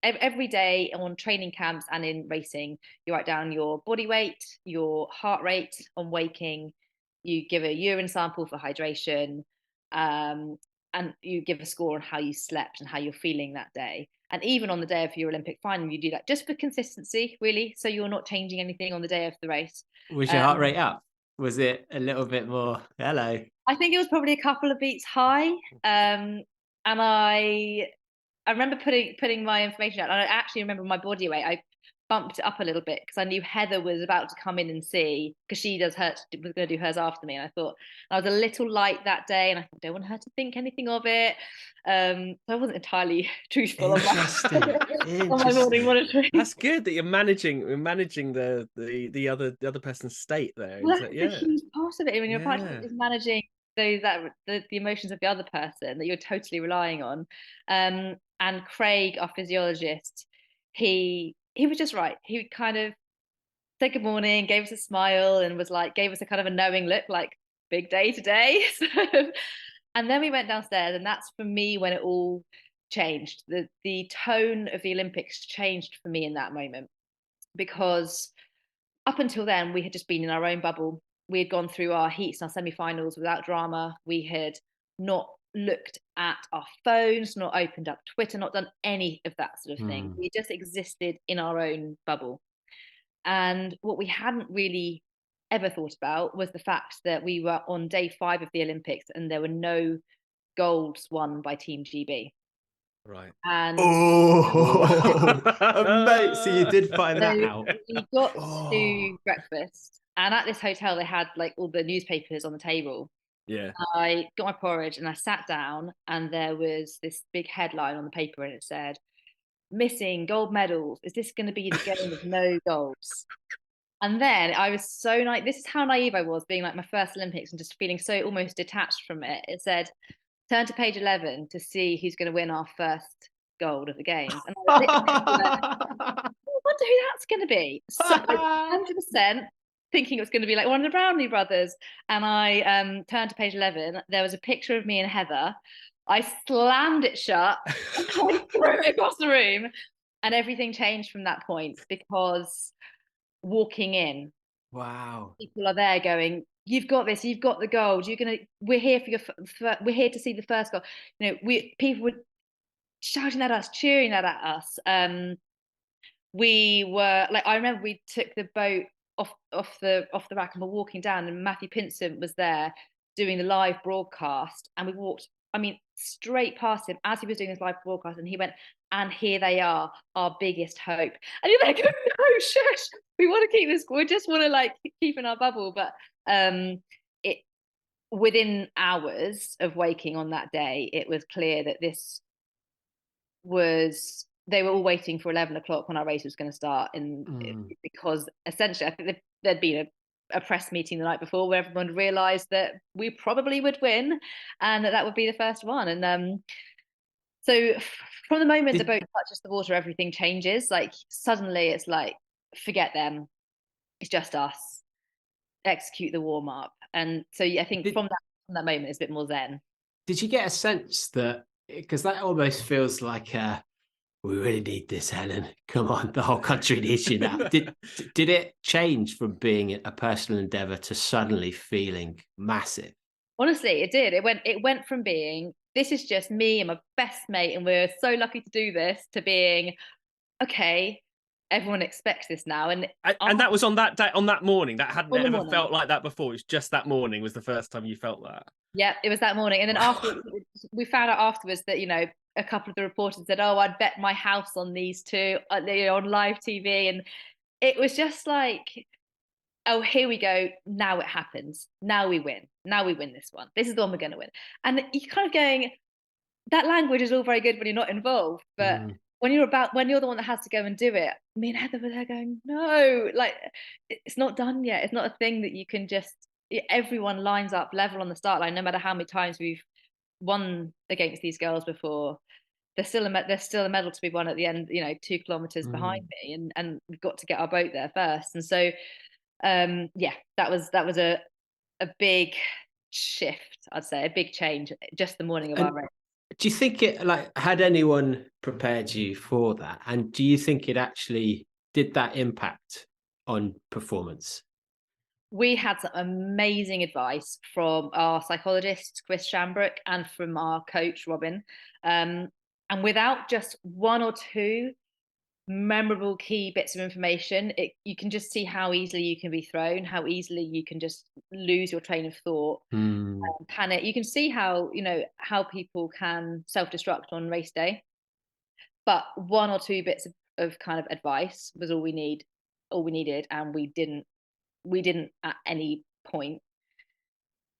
every day on training camps and in racing, you write down your body weight, your heart rate on waking, you give a urine sample for hydration, and you give a score on how you slept and how you're feeling that day. And even on the day of your Olympic final, you do that just for consistency, really. So you're not changing anything on the day of the race.
Was your heart rate up? Was it a little bit more? Hello.
I think it was probably a couple of beats high. And I remember putting my information out. And I actually remember my body weight. I bumped it up a little bit because I knew Heather was about to come in and see, because she was going to do hers after me. And I thought I was a little light that day, and I thought I don't want her to think anything of it. So I wasn't entirely truthful on my morning monitoring.
That's good that you're managing the other person's state there.
Well, that's a huge part of it. When your partner is managing the emotions of the other person that you're totally relying on. And Craig, our physiologist, he was just right. He kind of said good morning, gave us a smile, and was like, gave us a kind of a knowing look, like, big day today. And then we went downstairs, and that's for me when it all changed. The tone of the Olympics changed for me in that moment, because up until then we had just been in our own bubble. We had gone through our heats and our semi-finals without drama. We had not looked at our phones, not opened up Twitter, not done any of that sort of thing. We just existed in our own bubble. And what we hadn't really ever thought about was the fact that we were on day 5 of the Olympics and there were no golds won by Team GB.
Right.
And
mate, so you did find that out.
We got to breakfast, and at this hotel they had like all the newspapers on the table.
Yeah.
I got my porridge and I sat down, and there was this big headline on the paper, and it said, "Missing gold medals. Is this going to be the game of no golds?" And then I was so like, this is how naive I was, being like my first Olympics and just feeling so almost detached from it. It said, "Turn to page 11 to see who's going to win our first gold of the games." And I was like, oh wonder who that's going to be. So 100% thinking it was going to be like one of the Brownlee brothers. And I turned to page 11. There was a picture of me and Heather. I slammed it shut and I threw it across the room. And everything changed from that point, because walking in,
Wow.
people are there going, "You've got this. You've got the gold. We're here for your. We're here to see the first goal." People were shouting at us, cheering at us. We were like, I remember we took the boat off the rack and we're walking down, and Matthew Pinsent was there doing the live broadcast, and we walked, I mean, straight past him as he was doing his live broadcast, and he went, "And here they are, our biggest hope." And you're like, "Oh, shush, we want to keep this, we just want to like keep in our bubble." But it within hours of waking on that day, it was clear that they were all waiting for 11 o'clock when our race was going to start, because essentially I think there'd been a press meeting the night before where everyone realized that we probably would win, and that would be the first one. And so from the moment the boat touches the water, everything changes. Like suddenly it's like, forget them, it's just us, execute the warm up. And so I think from that moment it's a bit more zen.
Did you get a sense that, because that almost feels like we really need this, Helen. Come on, the whole country needs you now. Did it change from being a personal endeavor to suddenly feeling massive?
Honestly, it did. It went from being, this is just me and my best mate, and we're so lucky to do this, to being, okay, everyone expects this now. And
that was on that day, on that morning. That hadn't ever
morning.
felt like that before. It's just that morning was the first time you felt that.
Yeah, it was that morning. And then afterwards, we found out afterwards that, a couple of the reporters said, "Oh, I'd bet my house on these two on live TV." And it was just like, oh, here we go. Now it happens. Now we win. Now we win this one. This is the one we're going to win. And you're kind of going, that language is all very good when you're not involved. But when you're the one that has to go and do it, me and Heather were there going, no, like, it's not done yet. It's not a thing that you can just, everyone lines up level on the start line, no matter how many times we've won against these girls before. There's still a medal to be won at the end, 2 kilometers behind me, and we've got to get our boat there first. And so that was a big shift, I'd say, a big change, just the morning of our race.
Do you think had anyone prepared you for that? And do you think it actually did that impact on performance?
We had some amazing advice from our psychologist, Chris Shambrook, and from our coach, Robin. And without just one or two memorable key bits of information, you can just see how easily you can be thrown, how easily you can just lose your train of thought, panic. You can see how people can self-destruct on race day, but one or two bits of kind of advice was all we needed, and we didn't at any point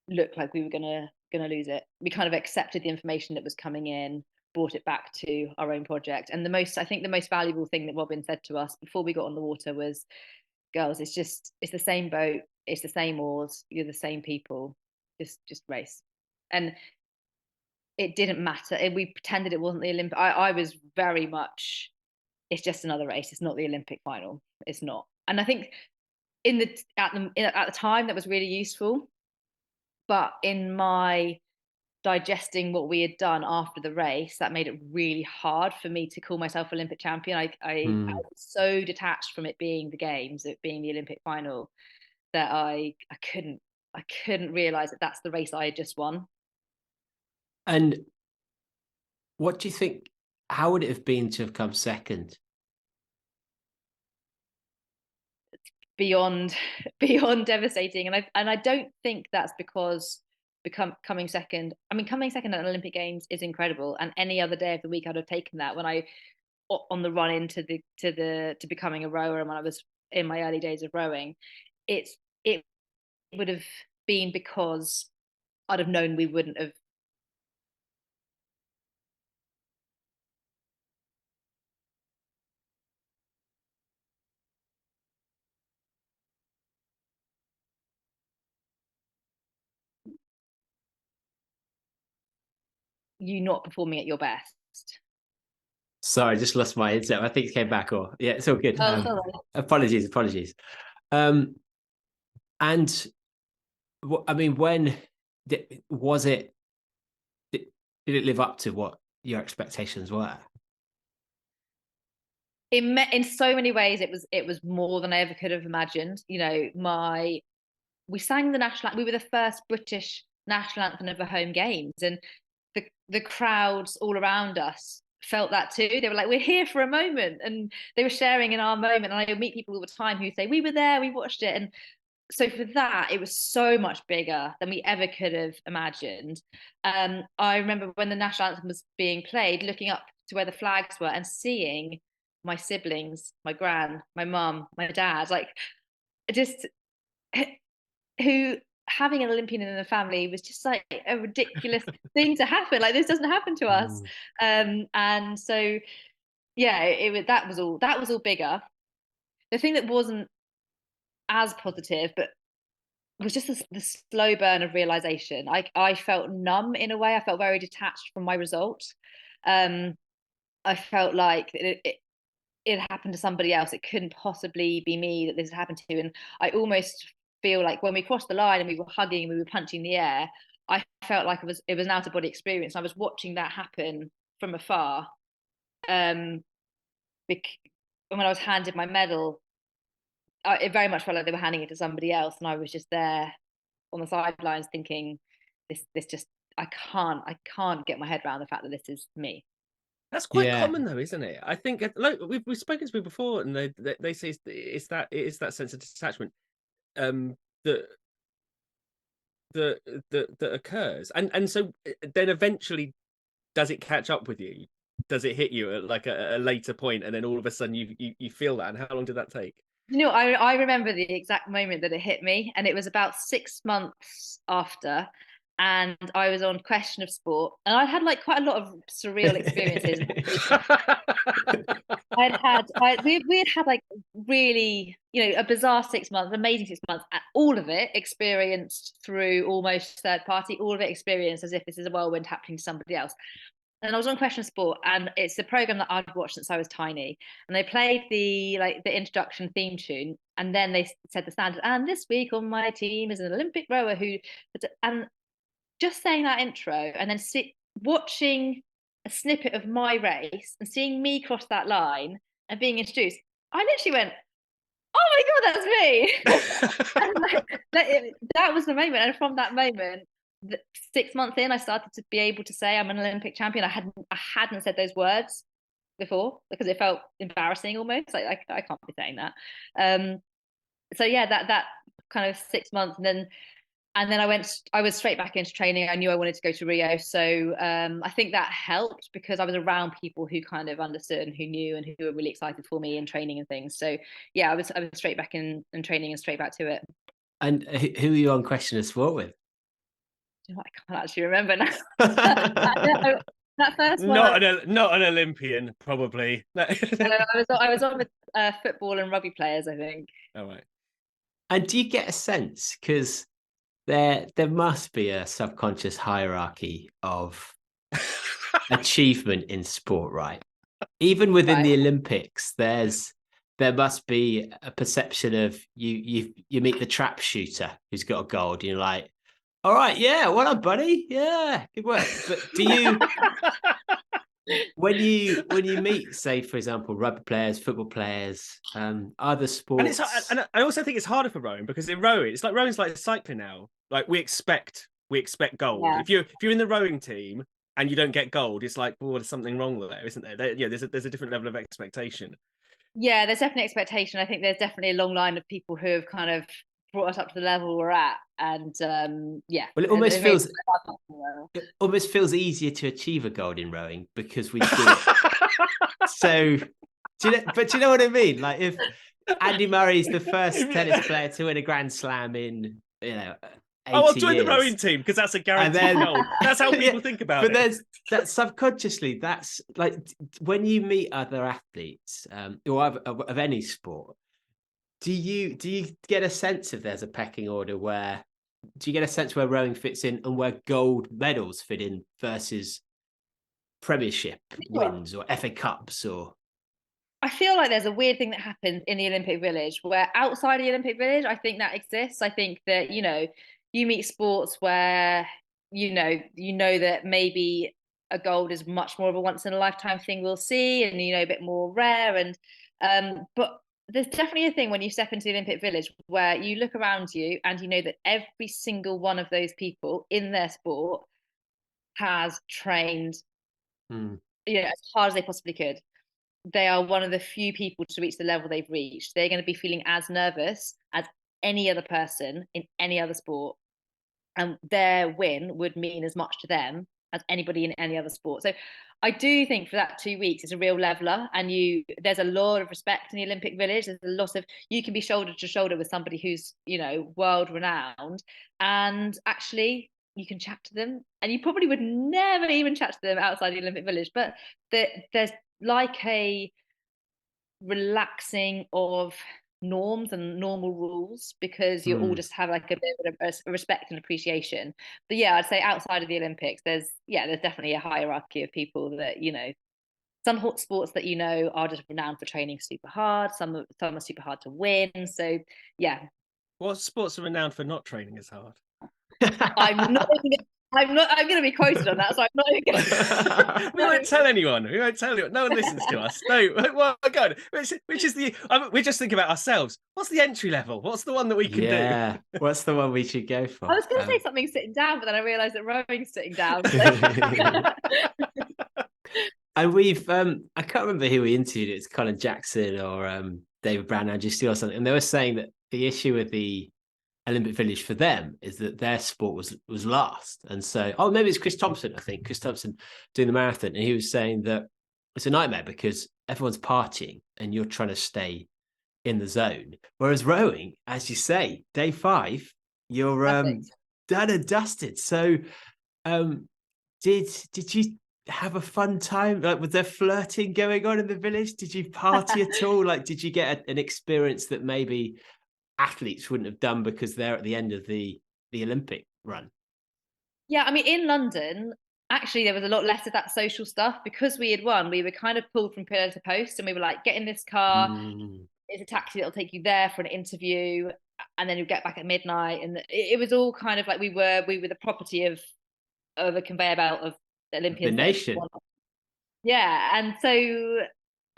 look like we were gonna lose it. We kind of accepted the information that was coming in, brought it back to our own project. And the most valuable thing that Robin said to us before we got on the water was, "Girls, it's the same boat, it's the same oars, you're the same people, just race." And it didn't matter. We pretended it wasn't the Olympic. I was very much, it's just another race, it's not the Olympic final, it's not. And I think at the time that was really useful, but in my digesting what we had done after the race, that made it really hard for me to call myself Olympic champion. I was so detached from it being the games, it being the Olympic final, that I couldn't realize that that's the race I had just won.
And what do you think, how would it have been to have come second?
Beyond devastating. And I don't think that's because coming second at an Olympic Games is incredible, and any other day of the week I'd have taken that. When I on the run into to becoming a rower, and when I was in my early days of rowing, it would have been because I'd have known we wouldn't have. You not performing at your best.
Sorry, I just lost my internet. I think it came back. Or yeah, it's all good.
Oh, sorry.
Apologies. And I mean, when was it? Did it live up to what your expectations were?
In so many ways, it was more than I ever could have imagined. You know, we sang the national. We were the first British national anthem of the home games, and the crowds all around us felt that too. They were like, "We're here for a moment," and they were sharing in our moment. And I meet people all the time who say, "We were there, we watched it," and so for that, it was so much bigger than we ever could have imagined. I remember when the national anthem was being played, looking up to where the flags were and seeing my siblings, my gran, my mum, my dad, like just who having an Olympian in the family was just like a ridiculous thing to happen. Like this doesn't happen to us. And so yeah, that was all bigger. The thing that wasn't as positive, but was just the slow burn of realization. I felt numb in a way. I felt very detached from my result. I felt like it happened to somebody else. It couldn't possibly be me that this happened to. And I almost feel like when we crossed the line and we were hugging and we were punching the air, I felt like it was an out of body experience. I was watching that happen from afar. When I was handed my medal, it very much felt like they were handing it to somebody else, and I was just there on the sidelines thinking, this just I can't get my head around the fact that this is me.
That's quite common though, isn't it? I think like we've spoken to people before, and they say it's that sense of detachment that occurs, and so then eventually, does it catch up with you? Does it hit you at like a later point, and then all of a sudden you feel that? And how long did that take?
You know, I remember the exact moment that it hit me, and it was about 6 months after, and I was on Question of Sport, and I'd had like quite a lot of surreal experiences. We had had like really, you know, a bizarre 6 months, amazing 6 months, all of it experienced through almost third party, all of it experienced as if this is a whirlwind happening to somebody else. And I was on Question of Sport, and it's a program that I'd watched since I was tiny. And they played the introduction theme tune, and then they said the standard. And this week on my team is an Olympic rower who, and just saying that intro, and then watching a snippet of my race and seeing me cross that line and being introduced, I literally went, "Oh my God, that's me!" That was the moment, and from that moment, 6 months in, I started to be able to say I'm an Olympic champion. I hadn't said those words before because it felt embarrassing almost. Like I can't be saying that. So yeah, that kind of 6 months, and then I was straight back into training. I knew I wanted to go to Rio, so I think that helped because I was around people who kind of understood and who knew and who were really excited for me in training and things. So yeah, I was straight back in training and straight back to it.
And who are you on Question of Sport with?
I can't actually remember now. That first one,
not an Olympian, probably.
I was on with football and rugby players, I think.
All right.
And do you get a sense, because there must be a subconscious hierarchy of achievement in sport, right? Even within the Olympics, there must be a perception of you meet the trap shooter who's got a gold, and you're like, all right, yeah, well done, buddy. Yeah, good work. But do you when you meet, say, for example, rugby players, football players, other sports,
and I also think it's harder for rowing because in rowing, it's like rowing's like cycling now. Like we expect gold. Yeah. If you're in the rowing team and you don't get gold, it's like, well, there's something wrong there, isn't there? Yeah, there's a different level of expectation.
Yeah, there's definitely expectation. I think there's definitely a long line of people who have kind of brought us up to the level we're at, and yeah.
Well, it almost feels easier to achieve a gold in rowing because we do it. So, do you know what I mean? Like if Andy Murray's the first tennis player to win a Grand Slam in 80
I'll join the rowing team because that's a guaranteed gold. That's how people think about it. But
there's that subconsciously. That's like when you meet other athletes or of any sport. Do you get a sense if there's a pecking order where? Do you get a sense where rowing fits in and where gold medals fit in versus Premiership wins or FA Cups or?
I feel like there's a weird thing that happens in the Olympic Village where outside of the Olympic Village, I think that exists. I think that, you meet sports where, you know that maybe a gold is much more of a once in a lifetime thing we'll see, and, a bit more rare. But there's definitely a thing when you step into the Olympic Village where you look around you and you know that every single one of those people in their sport has trained, as hard as they possibly could. They are one of the few people to reach the level they've reached. They're going to be feeling as nervous as any other person in any other sport. And their win would mean as much to them as anybody in any other sport. So I do think for that 2 weeks, it's a real leveler. And there's a lot of respect in the Olympic Village. There's a lot of, you can be shoulder to shoulder with somebody who's, world renowned. And actually, you can chat to them. And you probably would never even chat to them outside the Olympic Village. But there's like a relaxing of norms and normal rules, because you all just have like a bit of a respect and appreciation. But yeah, I'd say outside of the Olympics, there's definitely a hierarchy of people that, some hot sports that are just renowned for training super hard. Some are super hard to win. So yeah.
What sports are renowned for not training as hard?
I'm going to be quoted on that, so I'm not even going to.
We won't tell anyone. No one listens to us. No, well, God, which is we're just thinking about ourselves. What's the entry level? What's the one that we can do?
Yeah, what's the one we should go for?
I was going to say something sitting down, but then I realised that rowing's sitting down.
And we've, I can't remember who we interviewed. It's Colin Jackson or David Brown, Andrew Steele or something. And they were saying that the issue with the Olympic Village for them is that their sport was last. And so, maybe it's Chris Thompson, I think, Chris Thompson doing the marathon. And he was saying that it's a nightmare because everyone's partying and you're trying to stay in the zone. Whereas rowing, as you say, day 5, you're done and dusted. So did you have a fun time? Like, was there flirting going on in the village? Did you party at all? Like, did you get an experience that maybe athletes wouldn't have done because they're at the end of the Olympic run?
Yeah, I mean, in London, actually, there was a lot less of that social stuff because we had won. We were kind of pulled from pillar to post, and we were like, get in this car. It's a taxi that'll take you there for an interview, and then you'll get back at midnight. And it was all kind of like we were the property of a conveyor belt of Olympians.
The nation.
Yeah, and so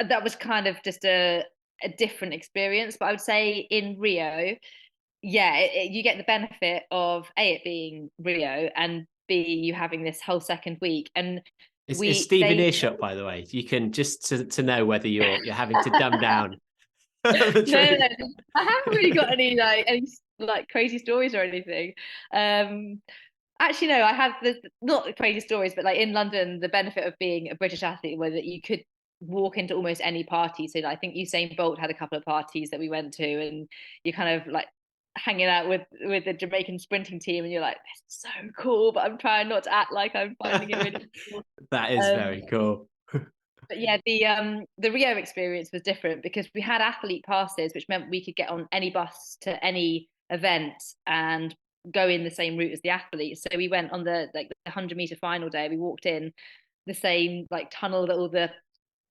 that was kind of just a different experience. But I would say in Rio, you get the benefit of it being Rio, and B, you having this whole second week. And
it's Stephen Earshot, by the way. You can just to know whether you're having to dumb down.
No, I haven't really got any crazy stories or anything. Actually, no, I have not crazy stories, but like in London, the benefit of being a British athlete was that you could walk into almost any party. So I think Usain Bolt had a couple of parties that we went to, and you kind of like hanging out with the Jamaican sprinting team, and you're like, this is so cool, but I'm trying not to act like I'm finding it really cool.
That is very cool.
But yeah, the Rio experience was different because we had athlete passes, which meant we could get on any bus to any event and go in the same route as the athletes. So we went on the 100-meter final day. We walked in the same like tunnel that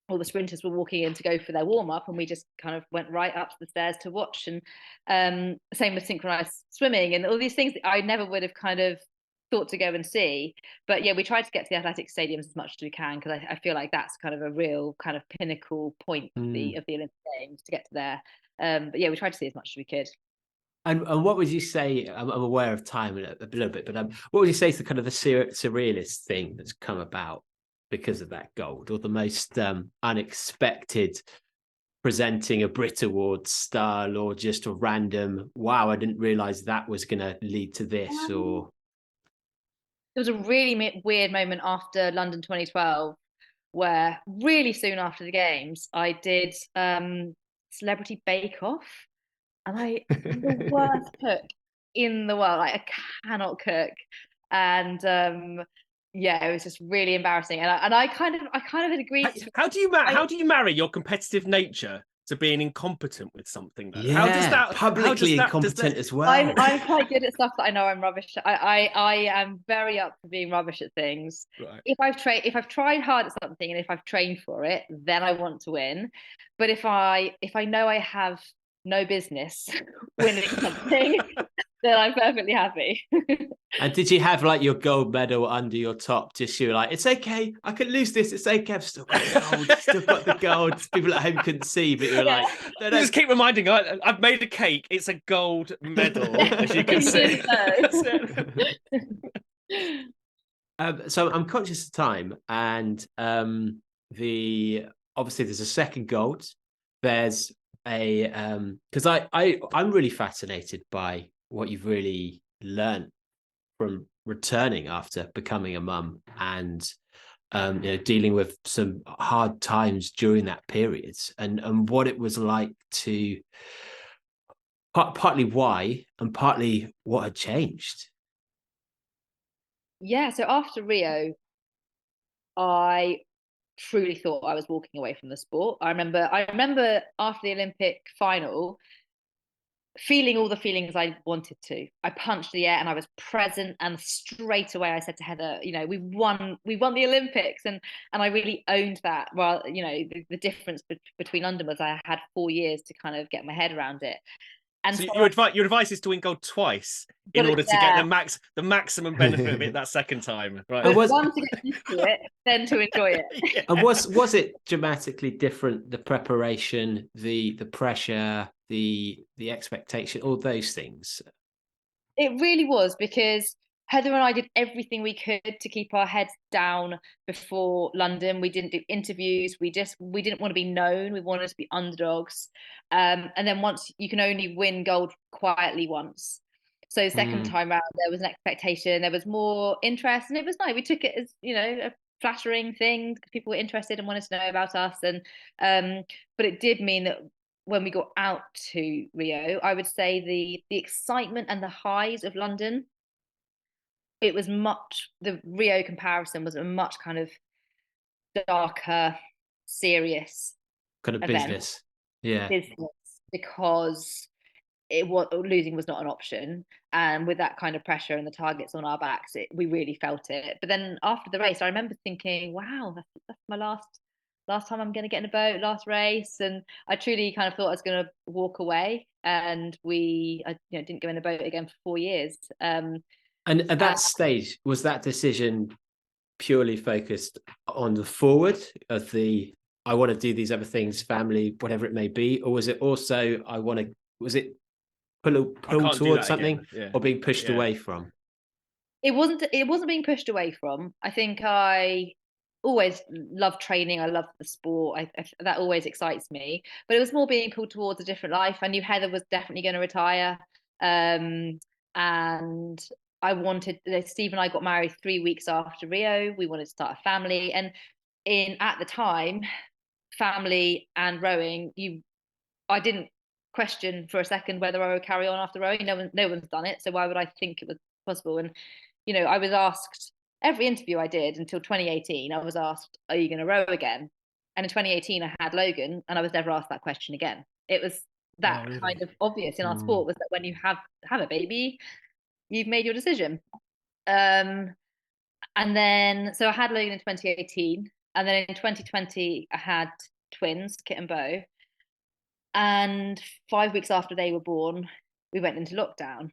all the sprinters were walking in to go for their warm-up, and we just kind of went right up the stairs to watch. And same with synchronized swimming and all these things that I never would have kind of thought to go and see. But yeah, we tried to get to the athletic stadiums as much as we can, because I feel like that's kind of a real kind of pinnacle point of the Olympic Games, to get to there. But yeah, we tried to see as much as we could.
And what would you say? I'm aware of time a little bit, but what would you say is the kind of the surrealist thing that's come about because of that gold, or the most unexpected presenting a Brit Awards style, or just a random, wow, I didn't realize that was going to lead to this? Or
there was a really weird moment after London 2012 where really soon after the games I did Celebrity Bake Off, and I'm the worst cook in the world. Like, I cannot cook, and yeah, it was just really embarrassing. And I kind of had agreed.
How do you marry your competitive nature to being incompetent with something, though?
Yeah,
How does that
publicly incompetent as well?
I'm quite good at stuff that I know I'm rubbish. I am very up for being rubbish at things.
Right.
If I've tried hard at something and if I've trained for it, then I want to win. But if I know I have no business winning something, then I'm perfectly happy.
And did you have like your gold medal under your top? Just you were like, it's okay, I can lose this. It's okay, I've still got the gold. Still got the gold. People at home couldn't see, but you were like, no,
You just keep reminding her, I've made a cake. It's a gold medal, as you can see.
So I'm conscious of time, and obviously there's a second gold. There's a because I'm really fascinated by what you've really learned from returning after becoming a mum, and dealing with some hard times during that period, and what it was like to partly why and partly what had changed.
Yeah, so after Rio, I truly thought I was walking away from the sport. I remember after the Olympic final feeling all the feelings I wanted to. I punched the air and I was present, and straight away I said to Heather, we won the Olympics, and I really owned that. Well, the difference between London was I had 4 years to kind of get my head around it. And
so your advice is to win gold twice in order to get the maximum benefit of it that second time, right?
One, to get used to it, then to enjoy it.
Yeah. And was it dramatically different? The preparation, the pressure, the expectation, all those things.
It really was, because Heather and I did everything we could to keep our heads down before London. We didn't do interviews. We didn't want to be known. We wanted to be underdogs. And then once, you can only win gold quietly once. So second time round, there was an expectation. There was more interest, and it was nice. We took it as a flattering thing. People were interested and wanted to know about us, and but it did mean that when we got out to Rio, I would say the excitement and the highs of London, it was the Rio comparison was a much kind of darker, serious
kind of
event.
business,
because losing was not an option, and with that kind of pressure and the targets on our backs, we really felt it. But then after the race, I remember thinking, wow, that's my last time I'm going to get in a boat, last race, and I truly kind of thought I was going to walk away, and I didn't go in a boat again for 4 years.
And at that stage, was that decision purely focused on the forward of I want to do these other things, family, whatever it may be, or was it also was it pull towards something or being pushed away from?
It wasn't being pushed away from. I think I always loved training. I loved the sport. That always excites me. But it was more being pulled towards a different life. I knew Heather was definitely going to retire, and I wanted. Steve and I got married 3 weeks after Rio. We wanted to start a family, and at the time, family and rowing, I didn't question for a second whether I would carry on after rowing. No one's done it, so why would I think it was possible? And I was asked every interview I did until 2018. I was asked, "Are you going to row again?" And in 2018, I had Logan, and I was never asked that question again. It was that kind of obvious in our sport, was that when you have a baby, you've made your decision. And then so I had Logan in 2018, and then in 2020 I had twins, Kit and Bo. And 5 weeks after they were born, we went into lockdown.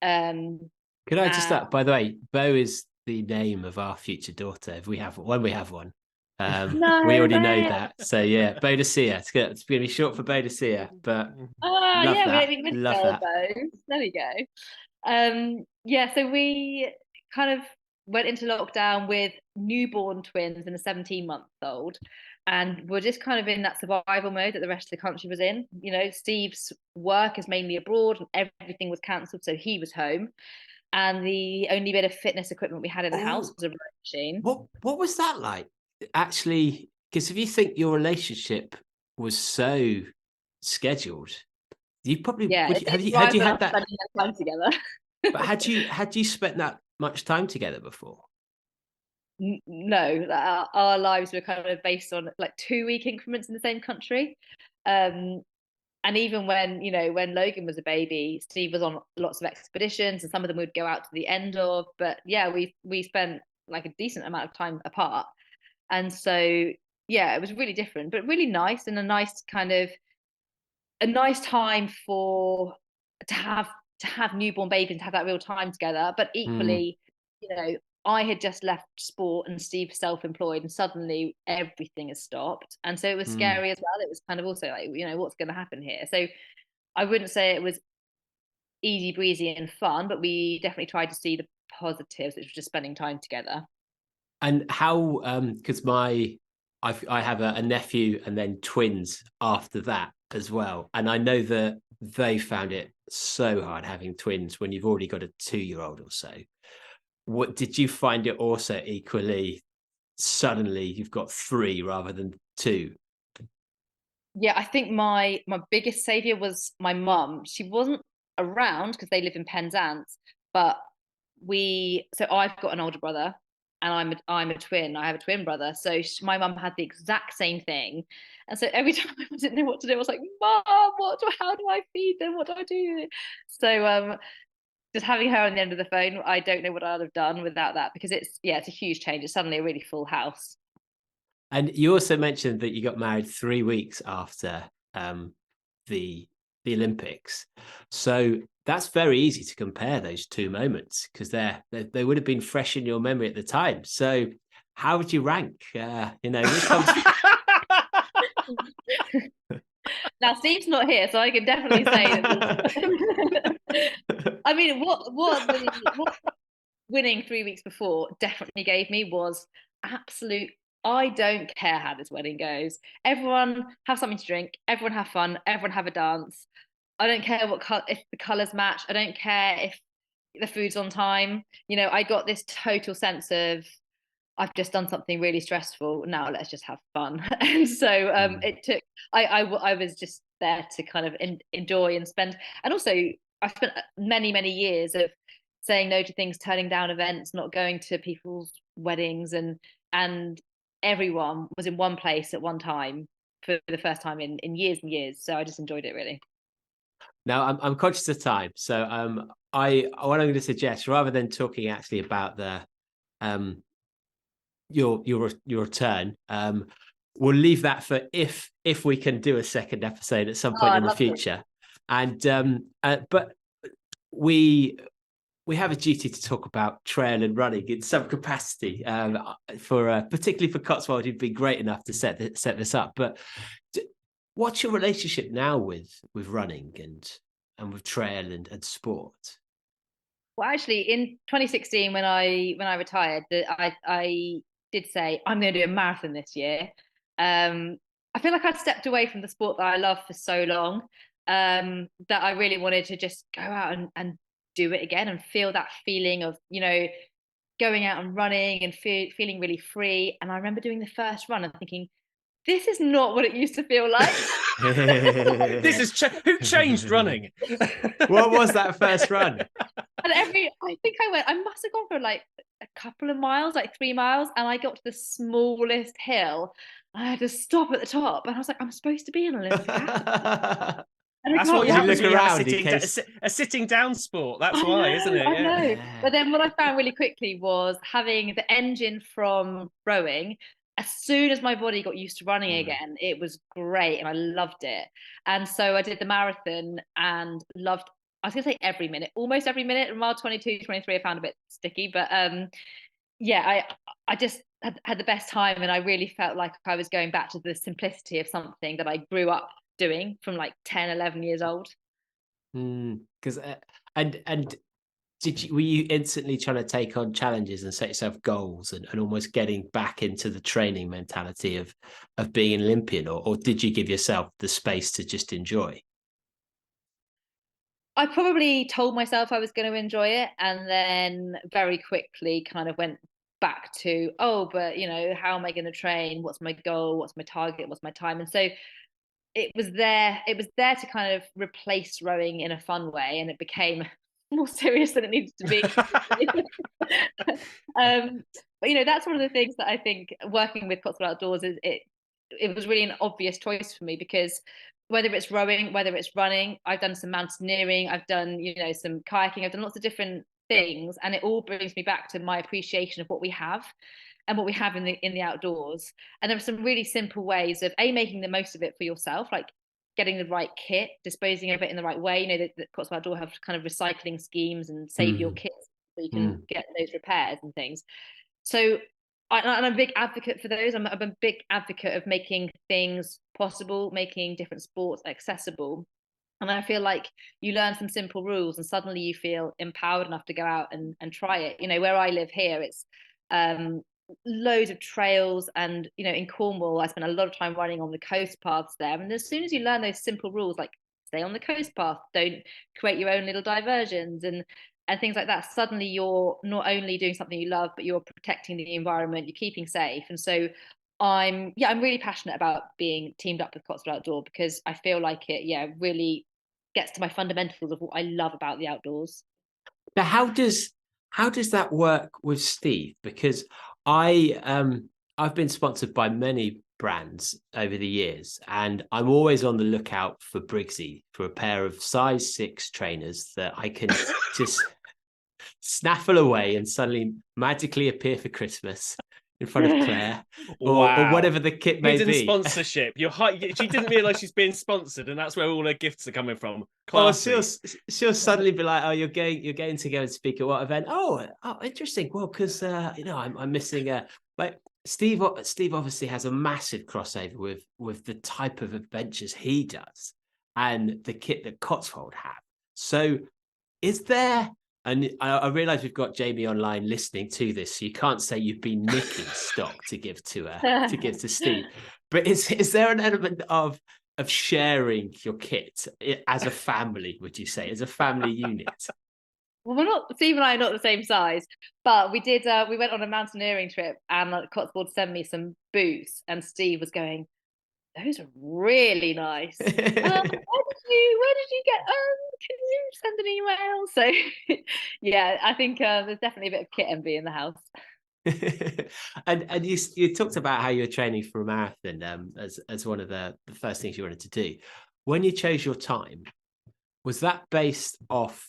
Could I just start? By the way, Bo is the name of our future daughter. If we have one, we already know that. So yeah, Boadicea. It's going to be short for Boadicea, but love that.
We love that. Bo. There we go. So we kind of went into lockdown with newborn twins and a 17-month-old. And we're just kind of in that survival mode that the rest of the country was in. Steve's work is mainly abroad, and everything was cancelled, so he was home. And the only bit of fitness equipment we had in the house was a rowing machine.
What was that like? Actually, because if you think your relationship was so scheduled, you probably had you had that
time together.
But had you spent that much time together before?
No, our lives were kind of based on like 2-week increments in the same country. And even when, when Logan was a baby, Steve was on lots of expeditions, and some of them would go out to the end of. But yeah, we spent like a decent amount of time apart, and so yeah, it was really different, but really nice, and a nice time to have newborn babies and have that real time together. But equally, I had just left sport and Steve's self-employed, and suddenly everything has stopped. And so it was scary as well. It was kind of also like, what's going to happen here? So I wouldn't say it was easy breezy and fun, but we definitely tried to see the positives, which was just spending time together.
And how, because I have a nephew and then twins after that as well. And I know that they found it so hard having twins when you've already got a 2-year-old or so. What did you find it also equally, suddenly you've got 3 rather than 2?
Yeah, I think my biggest savior was my mum. She wasn't around because they live in Penzance, but so I've got an older brother, and I'm a twin. I have a twin brother. So my mum had the exact same thing. And so every time I didn't know what to do, I was like, Mum, how do I feed them? What do I do? So just having her on the end of the phone, I don't know what I'd have done without that, because it's a huge change. It's suddenly a really full house.
And you also mentioned that you got married 3 weeks after the Olympics. So that's very easy to compare those 2 moments, because they would have been fresh in your memory at the time. So how would you rank? Which comes...
Now Steve's not here, so I can definitely say that. I mean, what winning 3 weeks before definitely gave me was absolute. I don't care how this wedding goes. Everyone have something to drink. Everyone have fun. Everyone have a dance. I don't care if the colours match. I don't care if the food's on time. I got this total sense of, I've just done something really stressful. Now let's just have fun. And so it took. I was just there to kind of enjoy and spend. And also, I spent many years of saying no to things, turning down events, not going to people's weddings, and everyone was in one place at one time for the first time in years and years. So I just enjoyed it, really.
Now I'm conscious of time, so what I'm going to suggest, rather than talking actually about the your return, we'll leave that for if we can do a second episode at some point in the future. And but we have a duty to talk about trail and running in some capacity, for particularly for Cotswold, who'd be great enough to set this up. But what's your relationship now with running and with trail and sport?
Well, actually, in 2016, when I retired, I did say I'm going to do a marathon this year. I feel like I'd stepped away from the sport that I love for so long, that I really wanted to just go out and do it again and feel that feeling of, going out and running and feeling really free. And I remember doing the first run and thinking, this is not what it used to feel like.
This is who changed running?
What was that first run?
And I must have gone for like a couple of miles, like 3 miles, and I got to the smallest hill. I had to stop at the top, and I was like, I'm supposed to be an Olympic athlete.
That's what you look around. A sitting down sport. That's why, isn't it?
I know. But then what I found really quickly was having the engine from rowing. As soon as my body got used to running again, it was great, and I loved it. And so I did the marathon and loved. I was going to say almost every minute. Mile 22, 23, I found a bit sticky, but I just had the best time, and I really felt like I was going back to the simplicity of something that I grew up doing from like 10, 11 years old.
Because were you instantly trying to take on challenges and set yourself goals and almost getting back into the training mentality of being an Olympian, or did you give yourself the space to just enjoy?
I probably told myself I was going to enjoy it, and then very quickly kind of went back to, but how am I going to train? What's my goal? What's my target? What's my time? And so it was there to kind of replace rowing in a fun way, and it became more serious than it needed to be. But that's one of the things that I think working with Cotswold Outdoors is it was really an obvious choice for me, because whether it's rowing, whether it's running, I've done some mountaineering, I've done, you know, some kayaking, I've done lots of different things, and it all brings me back to my appreciation of what we have and what we have in the outdoors. And there are some really simple ways of making the most of it for yourself, like getting the right kit, disposing of it in the right way. You know, the Cotswold Outdoor have kind of recycling schemes and save your kits so you can get those repairs and things. So I'm a big advocate for those. I'm a big advocate of making things possible, making different sports accessible. And I feel like you learn some simple rules and suddenly you feel empowered enough to go out and try it. You know, where I live here, it's loads of trails, and, you know, in Cornwall, I spent a lot of time running on the coast paths there. And as soon as you learn those simple rules, like stay on the coast path, don't create your own little diversions and things like that, suddenly you're not only doing something you love, but you're protecting the environment, you're keeping safe. And so I'm really passionate about being teamed up with Cotswold Outdoor, because I feel like it really gets to my fundamentals of what I love about the outdoors.
Now, how does that work with Steve? Because I've been sponsored by many brands over the years, and I'm always on the lookout for Briggsy, for a pair of size 6 trainers that I can just snaffle away and suddenly magically appear for Christmas in front of Claire, or whatever the kit may
Hidden
be.
sponsorship. She didn't realise she's being sponsored, and that's where all her gifts are coming from.
Classy. Or she'll suddenly be like, "Oh, you're going to go and speak at what event? Oh, interesting. Well, because you know, I'm missing like Steve. Steve obviously has a massive crossover with the type of adventures he does and the kit that Cotswold have. So, is there? And I realise we've got Jamie online listening to this, so you can't say you've been nicking stock to give to Steve. But is there an element of sharing your kit as a family? Would you say, as a family unit?
Well, Steve and I are not the same size, but we did. We went on a mountaineering trip, and Cotswold sent me some boots, and Steve was going, "Those are really nice. Where did you get? Can you send an email?" So, yeah, I think there's definitely a bit of kit envy in the house.
and you talked about how you're training for a marathon as one of the first things you wanted to do. When you chose your time, was that based off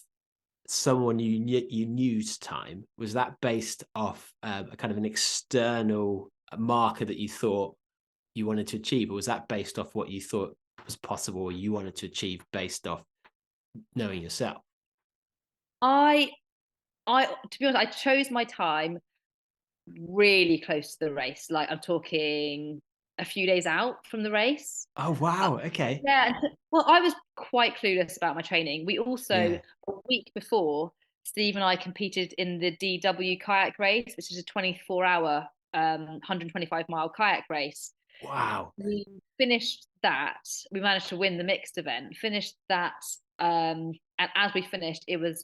someone you knew's time? Was that based off a kind of an external marker that you thought you wanted to achieve, or was that based off what you thought was possible or you wanted to achieve based off knowing yourself?
To be honest, I chose my time really close to the race. Like, I'm talking a few days out from the race.
Oh wow, okay.
Yeah, well, I was quite clueless about my training. We also, a week before, Steve and I competed in the DW kayak race, which is a 24-hour 125-mile kayak race.
Wow.
We finished that. We managed to win the mixed event, finished that, and as we finished, it was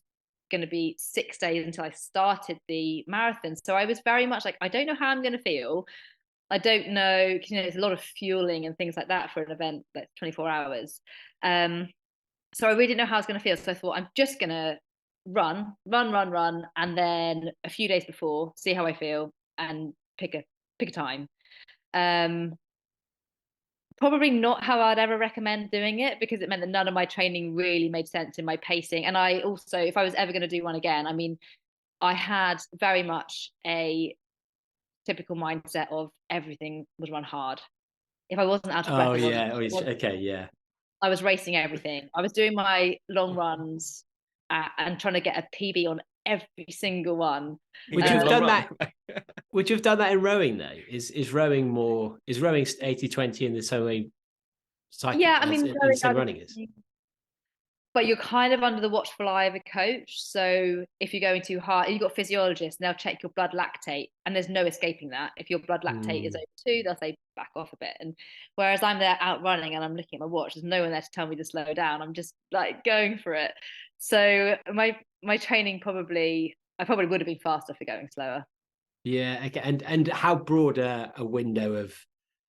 going to be 6 days until I started the marathon. So I was very much like, I don't know how I'm going to feel. I don't know, because, you know, there's a lot of fueling and things like that for an event that's 24 hours. So I really didn't know how I was going to feel. So I thought, I'm just going to run. And then a few days before, see how I feel and pick a time. Probably not how I'd ever recommend doing it, because it meant that none of my training really made sense in my pacing. And I also, if I was ever going to do one again, I mean, I had very much a typical mindset of everything was run hard. If I wasn't out of breath, I was racing everything. I was doing my long runs and trying to get a PB on every single one.
Would you have done that? Would you have done that in rowing though? Is rowing 80-20 in the same way cycling?
Yeah, I mean,
running is.
But you're kind of under the watchful eye of a coach. So if you're going too hard, you've got physiologists, and they'll check your blood lactate, and there's no escaping that. If your blood lactate is over 2, they'll say back off a bit. And whereas I'm there out running and I'm looking at my watch, there's no one there to tell me to slow down. I'm just like going for it. So my training I probably would have been faster for going slower.
Yeah, okay. And how broad a window of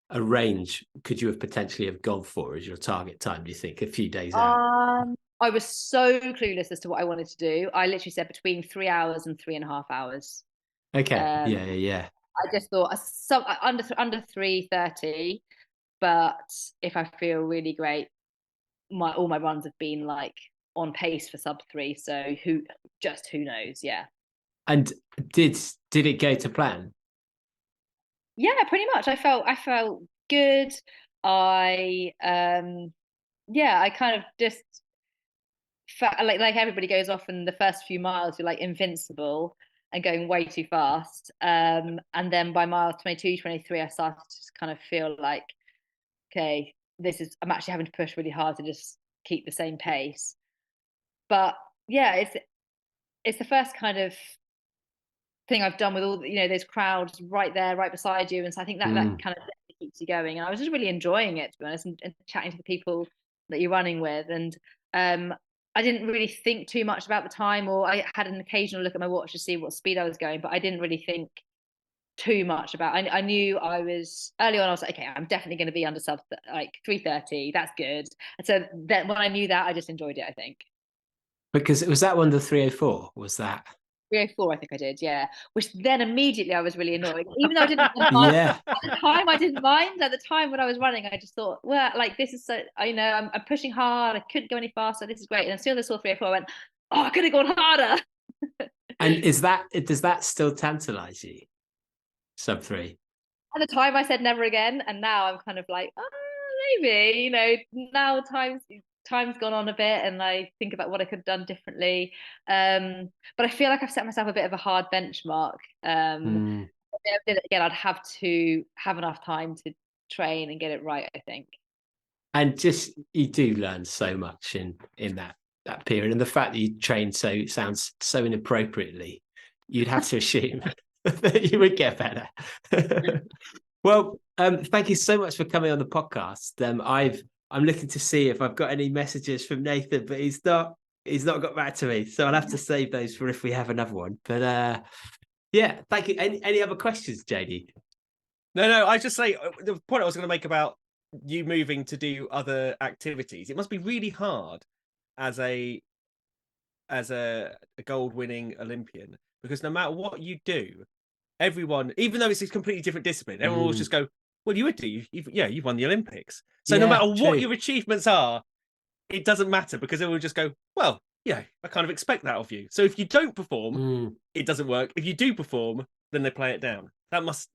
a range could you have potentially have gone for as your target time, do you think, a few days out?
I was so clueless as to what I wanted to do. I literally said between 3 hours and 3.5 hours.
Okay. Yeah.
I just thought under 3:30. But if I feel really great, all my runs have been like on pace for sub 3. So who knows? Yeah.
And did it go to plan?
Yeah, pretty much. I felt good. I kind of just felt like everybody goes off in the first few miles, you're like invincible and going way too fast. And then by mile 22, 23, I started to just kind of feel like, okay, I'm actually having to push really hard to just keep the same pace. But yeah, it's the first kind of thing I've done with all those crowds right there, right beside you, and so I think that kind of keeps you going. And I was just really enjoying it, to be honest, and chatting to the people that you're running with. And I didn't really think too much about the time, or I had an occasional look at my watch to see what speed I was going, but I didn't really think too much about. I knew I was early on. I was like, okay, I'm definitely going to be under sub like 3:30. That's good. And so then when I knew that, I just enjoyed it, I think.
Because it was that one, the 3:04, was that?
3:04, I think I did, yeah. Which then immediately I was really annoyed, even though I didn't mind.
Yeah.
At the time, I didn't mind. At the time when I was running, I just thought, well, like this is so, I'm pushing hard. I couldn't go any faster. This is great. And as soon as I saw 3:04, I went, oh, I could have gone harder.
And does that still tantalize you? Sub 3?
At the time, I said never again, and now I'm kind of like, oh, maybe. Now time's gone on a bit, and I think about what I could have done differently. But I feel like I've set myself a bit of a hard benchmark. If I did it again, I'd have to have enough time to train and get it right, I think.
And just, you do learn so much in that period, and the fact that you train sounds so inappropriately, you'd have to assume that you would get better. Well, thank you so much for coming on the podcast. I'm looking to see if I've got any messages from Nathan, but he's not got back to me, so I'll have to save those for if we have another one. But yeah, thank you. Any other questions, Jody?
No, I just say the point I was going to make about you moving to do other activities. It must be really hard as a gold winning Olympian, because no matter what you do, everyone, even though it's a completely different discipline, everyone will just go, well, you would do, you've won the Olympics. So no matter what your achievements are, it doesn't matter, because it will just go, well, yeah, I kind of expect that of you. So if you don't perform, it doesn't work. If you do perform, then they play it down. That must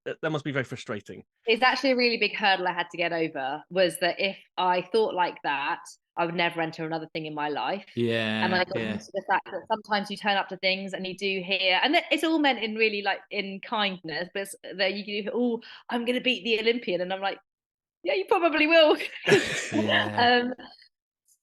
be very frustrating.
It's actually a really big hurdle I had to get over, was that if I thought like that, I would never enter another thing in my life.
Yeah.
And I got used to the fact that sometimes you turn up to things and you do hear, and it's all meant in really like in kindness, but that you do, oh, I'm going to beat the Olympian. And I'm like, yeah, you probably will.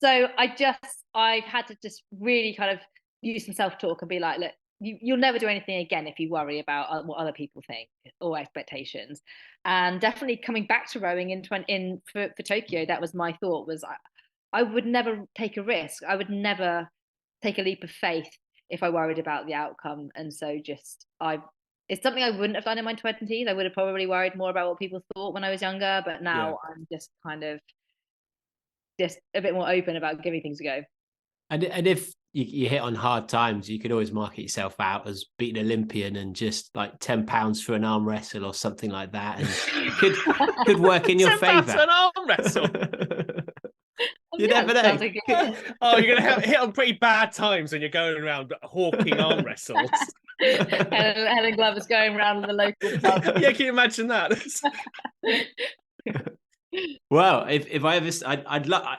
So I've had to just really kind of use some self-talk and be like, look, you'll never do anything again if you worry about what other people think or expectations. And definitely coming back to rowing for Tokyo, that was my thought, was I would never take a risk. I would never take a leap of faith if I worried about the outcome. And so it's something I wouldn't have done in my 20s. I would have probably worried more about what people thought when I was younger, but now I'm just kind of just a bit more open about giving things a go.
And if you hit on hard times, you could always market yourself out as beating an Olympian and just like £10 for an arm wrestle or something like that, and could work in your favour.
£10 for an arm wrestle.
You never know.
Oh, you're going to hit on pretty bad times when you're going around hawking arm wrestles.
Helen Glover's going around the local pub.
Yeah, can you imagine that?
Well, if I ever,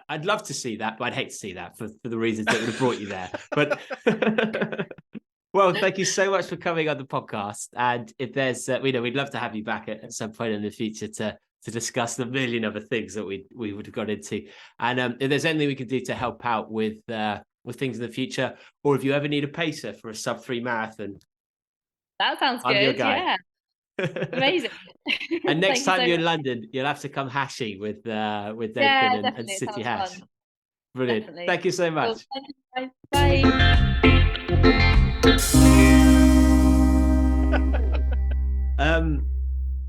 I'd love to see that, but I'd hate to see that for the reasons that would have brought you there. But well, thank you so much for coming on the podcast. And if there's, we'd love to have you back at some point in the future to discuss the million other things that we would have got into. And if there's anything we can do to help out with things in the future, or if you ever need a pacer for a sub 3 marathon,
that sounds good. Yeah. Amazing.
And next time you're in London, you'll have to come hashing with Nathan and City Hash. Fun. Brilliant. Definitely. Thank you so much.
Cool. Bye.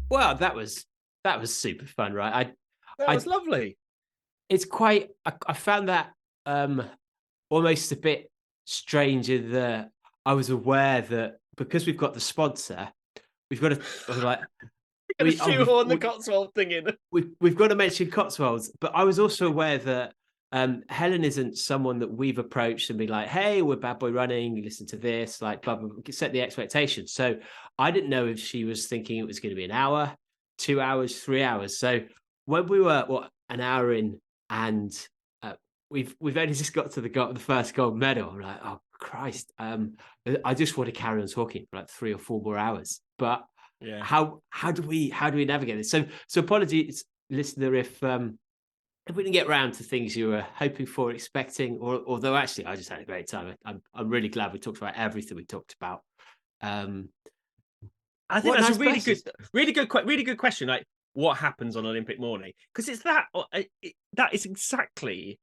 Well, that was super fun, right?
That was lovely.
It's quite. I found that almost a bit strange in that I was aware that because we've got the sponsor, we've got to like
Gonna shoehorn the Cotswold thing in.
We've got to mention Cotswolds, but I was also aware that Helen isn't someone that we've approached and been like, hey, we're Bad Boy Running, listen to this, like, blah, blah, blah, set the expectation. So I didn't know if she was thinking it was going to be an hour, 2 hours, 3 hours. So when we were, an hour in, and we've only just got to the first gold medal, I'm like, oh, Christ. I just want to carry on talking for like 3 or 4 more hours. But
yeah,
how do we navigate this? So apologies, listener, if we didn't get around to things you were hoping for, expecting, or although actually I just had a great time. I'm really glad we talked about everything we talked about.
I think that's a really good question. Like, what happens on Olympic morning? Because it's that is exactly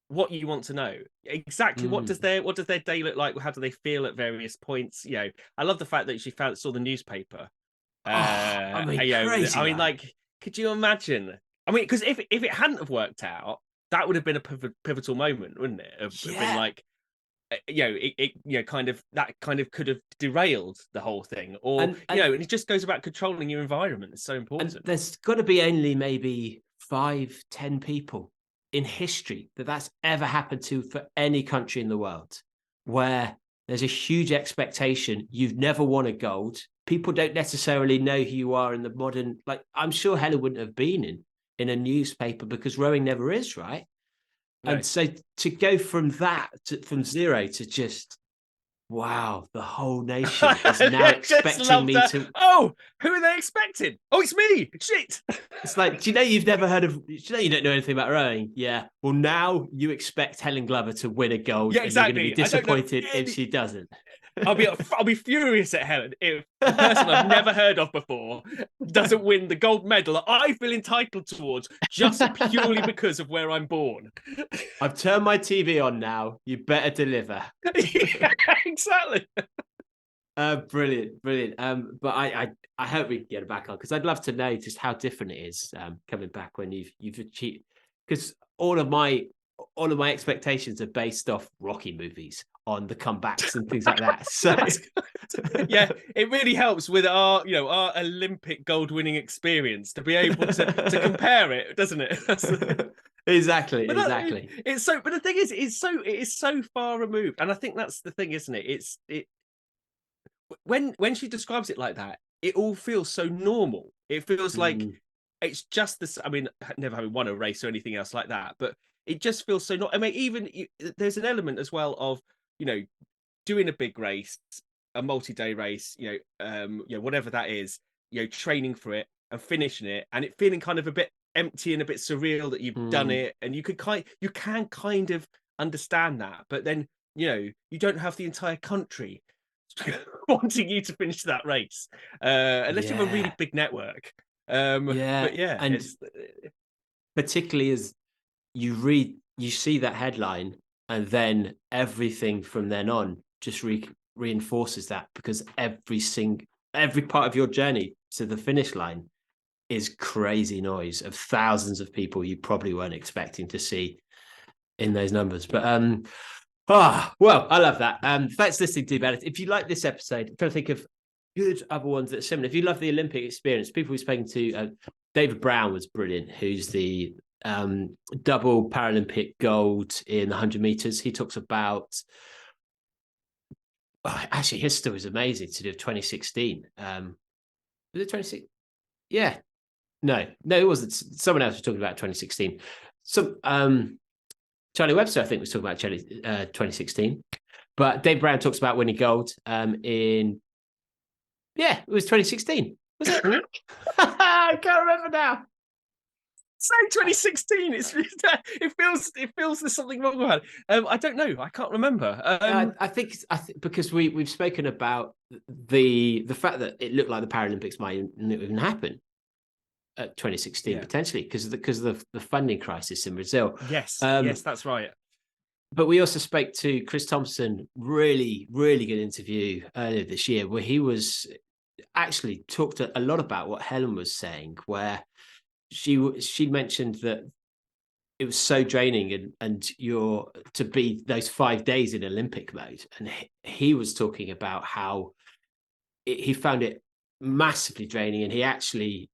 what you want to know. Exactly what does their day look like? How do they feel at various points? I love the fact that she saw the newspaper.
Crazy.
Like, could you imagine? I mean, because if it hadn't have worked out, that would have been a pivotal moment, wouldn't it? Have been like, that kind of could have derailed the whole thing, or and it just goes about controlling your environment. It's so important.
And there's got to be only maybe 5-10 people in history that's ever happened to for any country in the world, where there's a huge expectation. You've never won a gold. People don't necessarily know who you are in the modern, like, I'm sure Helen wouldn't have been in a newspaper because rowing never is, right? No. And so to go from that, from zero to just, wow, the whole nation is now expecting me to.
Oh, who are they expecting? Oh, it's me. Shit.
It's like, do you know you've never heard of? Do you know you don't know anything about rowing? Yeah. Well, now you expect Helen Glover to win a gold,
yeah, exactly.
And you're going to be disappointed if she doesn't.
I'll be furious at Helen if the person I've never heard of before doesn't win the gold medal I feel entitled towards just purely because of where I'm born.
I've turned my TV on now. You better deliver.
Yeah, exactly.
Brilliant. But I hope we can get it back on, because I'd love to know just how different it is coming back when you've achieved. Because all of my expectations are based off Rocky movies on the comebacks and things like that. So
yeah, it really helps with our Olympic gold winning experience to be able to compare it, doesn't it?
Exactly.
But the thing is, it is so far removed, and I think that's the thing, isn't it? When she describes it like that, it all feels so normal. It feels like it's just this. I mean, never having won a race or anything else like that, but it just feels so not. I mean, there's an element as well of doing a big race, a multi-day race, whatever that is, training for it and finishing it, and it feeling kind of a bit empty and a bit surreal that you've done it, and you can kind of understand that, but then you don't have the entire country wanting you to finish that race, unless you have a really big network. And
particularly as you see that headline, and then everything from then on just reinforces that, because every part of your journey to the finish line is crazy noise of thousands of people you probably weren't expecting to see in those numbers. But well, I love that. Thanks for listening to About It. If you like this episode, I'm trying to think of good other ones that are similar. If you love the Olympic experience, people we've spoken to, David Brown was brilliant, who's the double Paralympic gold in the 100 meters. He talks about, actually his story was amazing to do of 2016. Was it 2016? Yeah. No, it wasn't. Someone else was talking about 2016. So Charlie Webster, I think, was talking about 2016. But Dave Brown talks about winning gold it was 2016. Was it? I can't remember now.
So 2016. It feels there's something wrong about it. I don't know. I can't remember.
I think because we've spoken about the fact that it looked like the Paralympics might not even happen at 2016 potentially because of the funding crisis in Brazil.
Yes, that's right.
But we also spoke to Chris Thompson, really, really good interview earlier this year, where he was actually talked a lot about what Helen was saying, where she mentioned that it was so draining and you're to be those 5 days in Olympic mode. And he was talking about how he found it massively draining, and he actually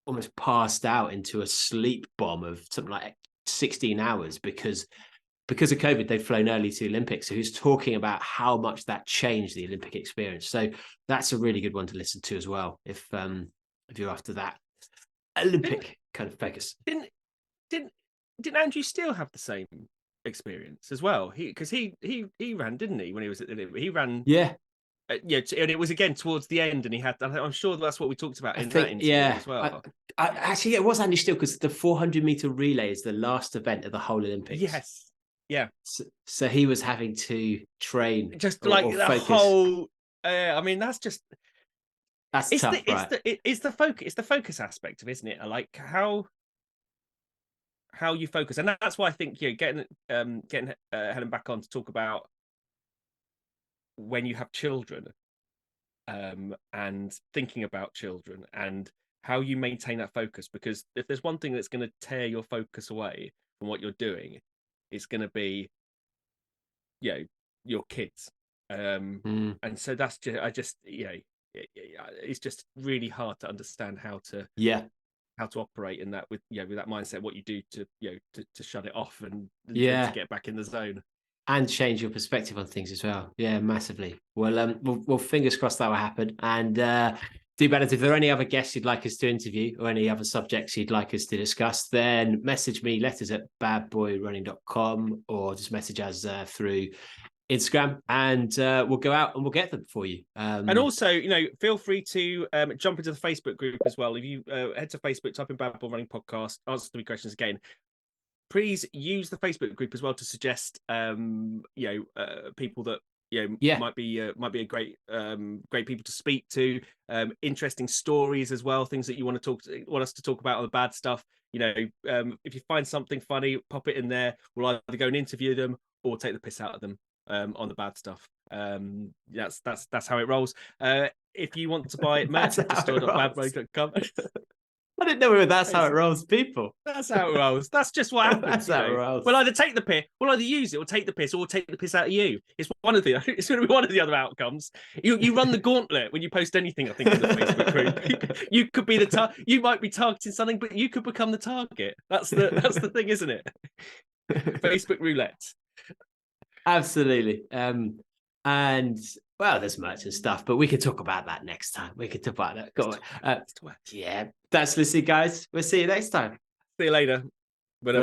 almost passed out into a sleep bomb of something like 16 hours because of COVID. They'd flown early to the Olympics. So he was talking about how much that changed the Olympic experience. So that's a really good one to listen to as well if you're after that Olympic kind of focus.
Didn't Andrew Steele have the same experience as well? He ran, didn't he, when he was at the Olympics? He ran,
yeah,
and it was again towards the end, and he had. I'm sure that's what we talked about in that interview as well.
Actually, it was Andy Steele, because the 400-meter relay is the last event of the whole Olympics.
Yes, yeah.
So he was having to train
just like the focus. Whole. I mean, that's tough, right? It's the focus aspect of, isn't it? Like how you focus, and that's why I think getting Helen back on to talk about when you have children, and thinking about children and how you maintain that focus, because if there's one thing that's going to tear your focus away from what you're doing, it's going to be your kids, and so that's just it's just really hard to understand how to operate in that with that mindset, what you do to shut it off and to get back in the zone.
And change your perspective on things as well. Yeah, massively. Well, we'll fingers crossed that will happen. And do better. If there are any other guests you'd like us to interview or any other subjects you'd like us to discuss, then message me, letters at badboyrunning.com, or just message us through Instagram, and we'll go out and we'll get them for you.
And also, feel free to jump into the Facebook group as well. If you head to Facebook, type in Bad Boy Running Podcast, answer 3 questions again. Please use the Facebook group as well to suggest people that might be a great people to speak to, interesting stories as well, things that you want us to talk about on the bad stuff. If you find something funny, pop it in there. We'll either go and interview them or take the piss out of them on the bad stuff. That's how it rolls. If you want to buy merch at store.badboy.com.
I didn't know that's how it rolls, people.
That's how it rolls. That's just what happens.
That's how it rolls.
We'll either take the piss, we'll either use it or take the piss, or we'll take the piss out of you. It's going to be one of the other outcomes. You run the gauntlet when you post anything, I think, in the Facebook group. You could be you might be targeting something, but you could become the target. That's the thing, isn't it? Facebook roulette.
Absolutely. And well, there's merch and stuff, but we can talk about that next time. We can talk about that. Go on. Yeah, that's listening, guys. We'll see you next time.
See you later.
Bye.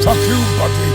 Fuck you, buddy.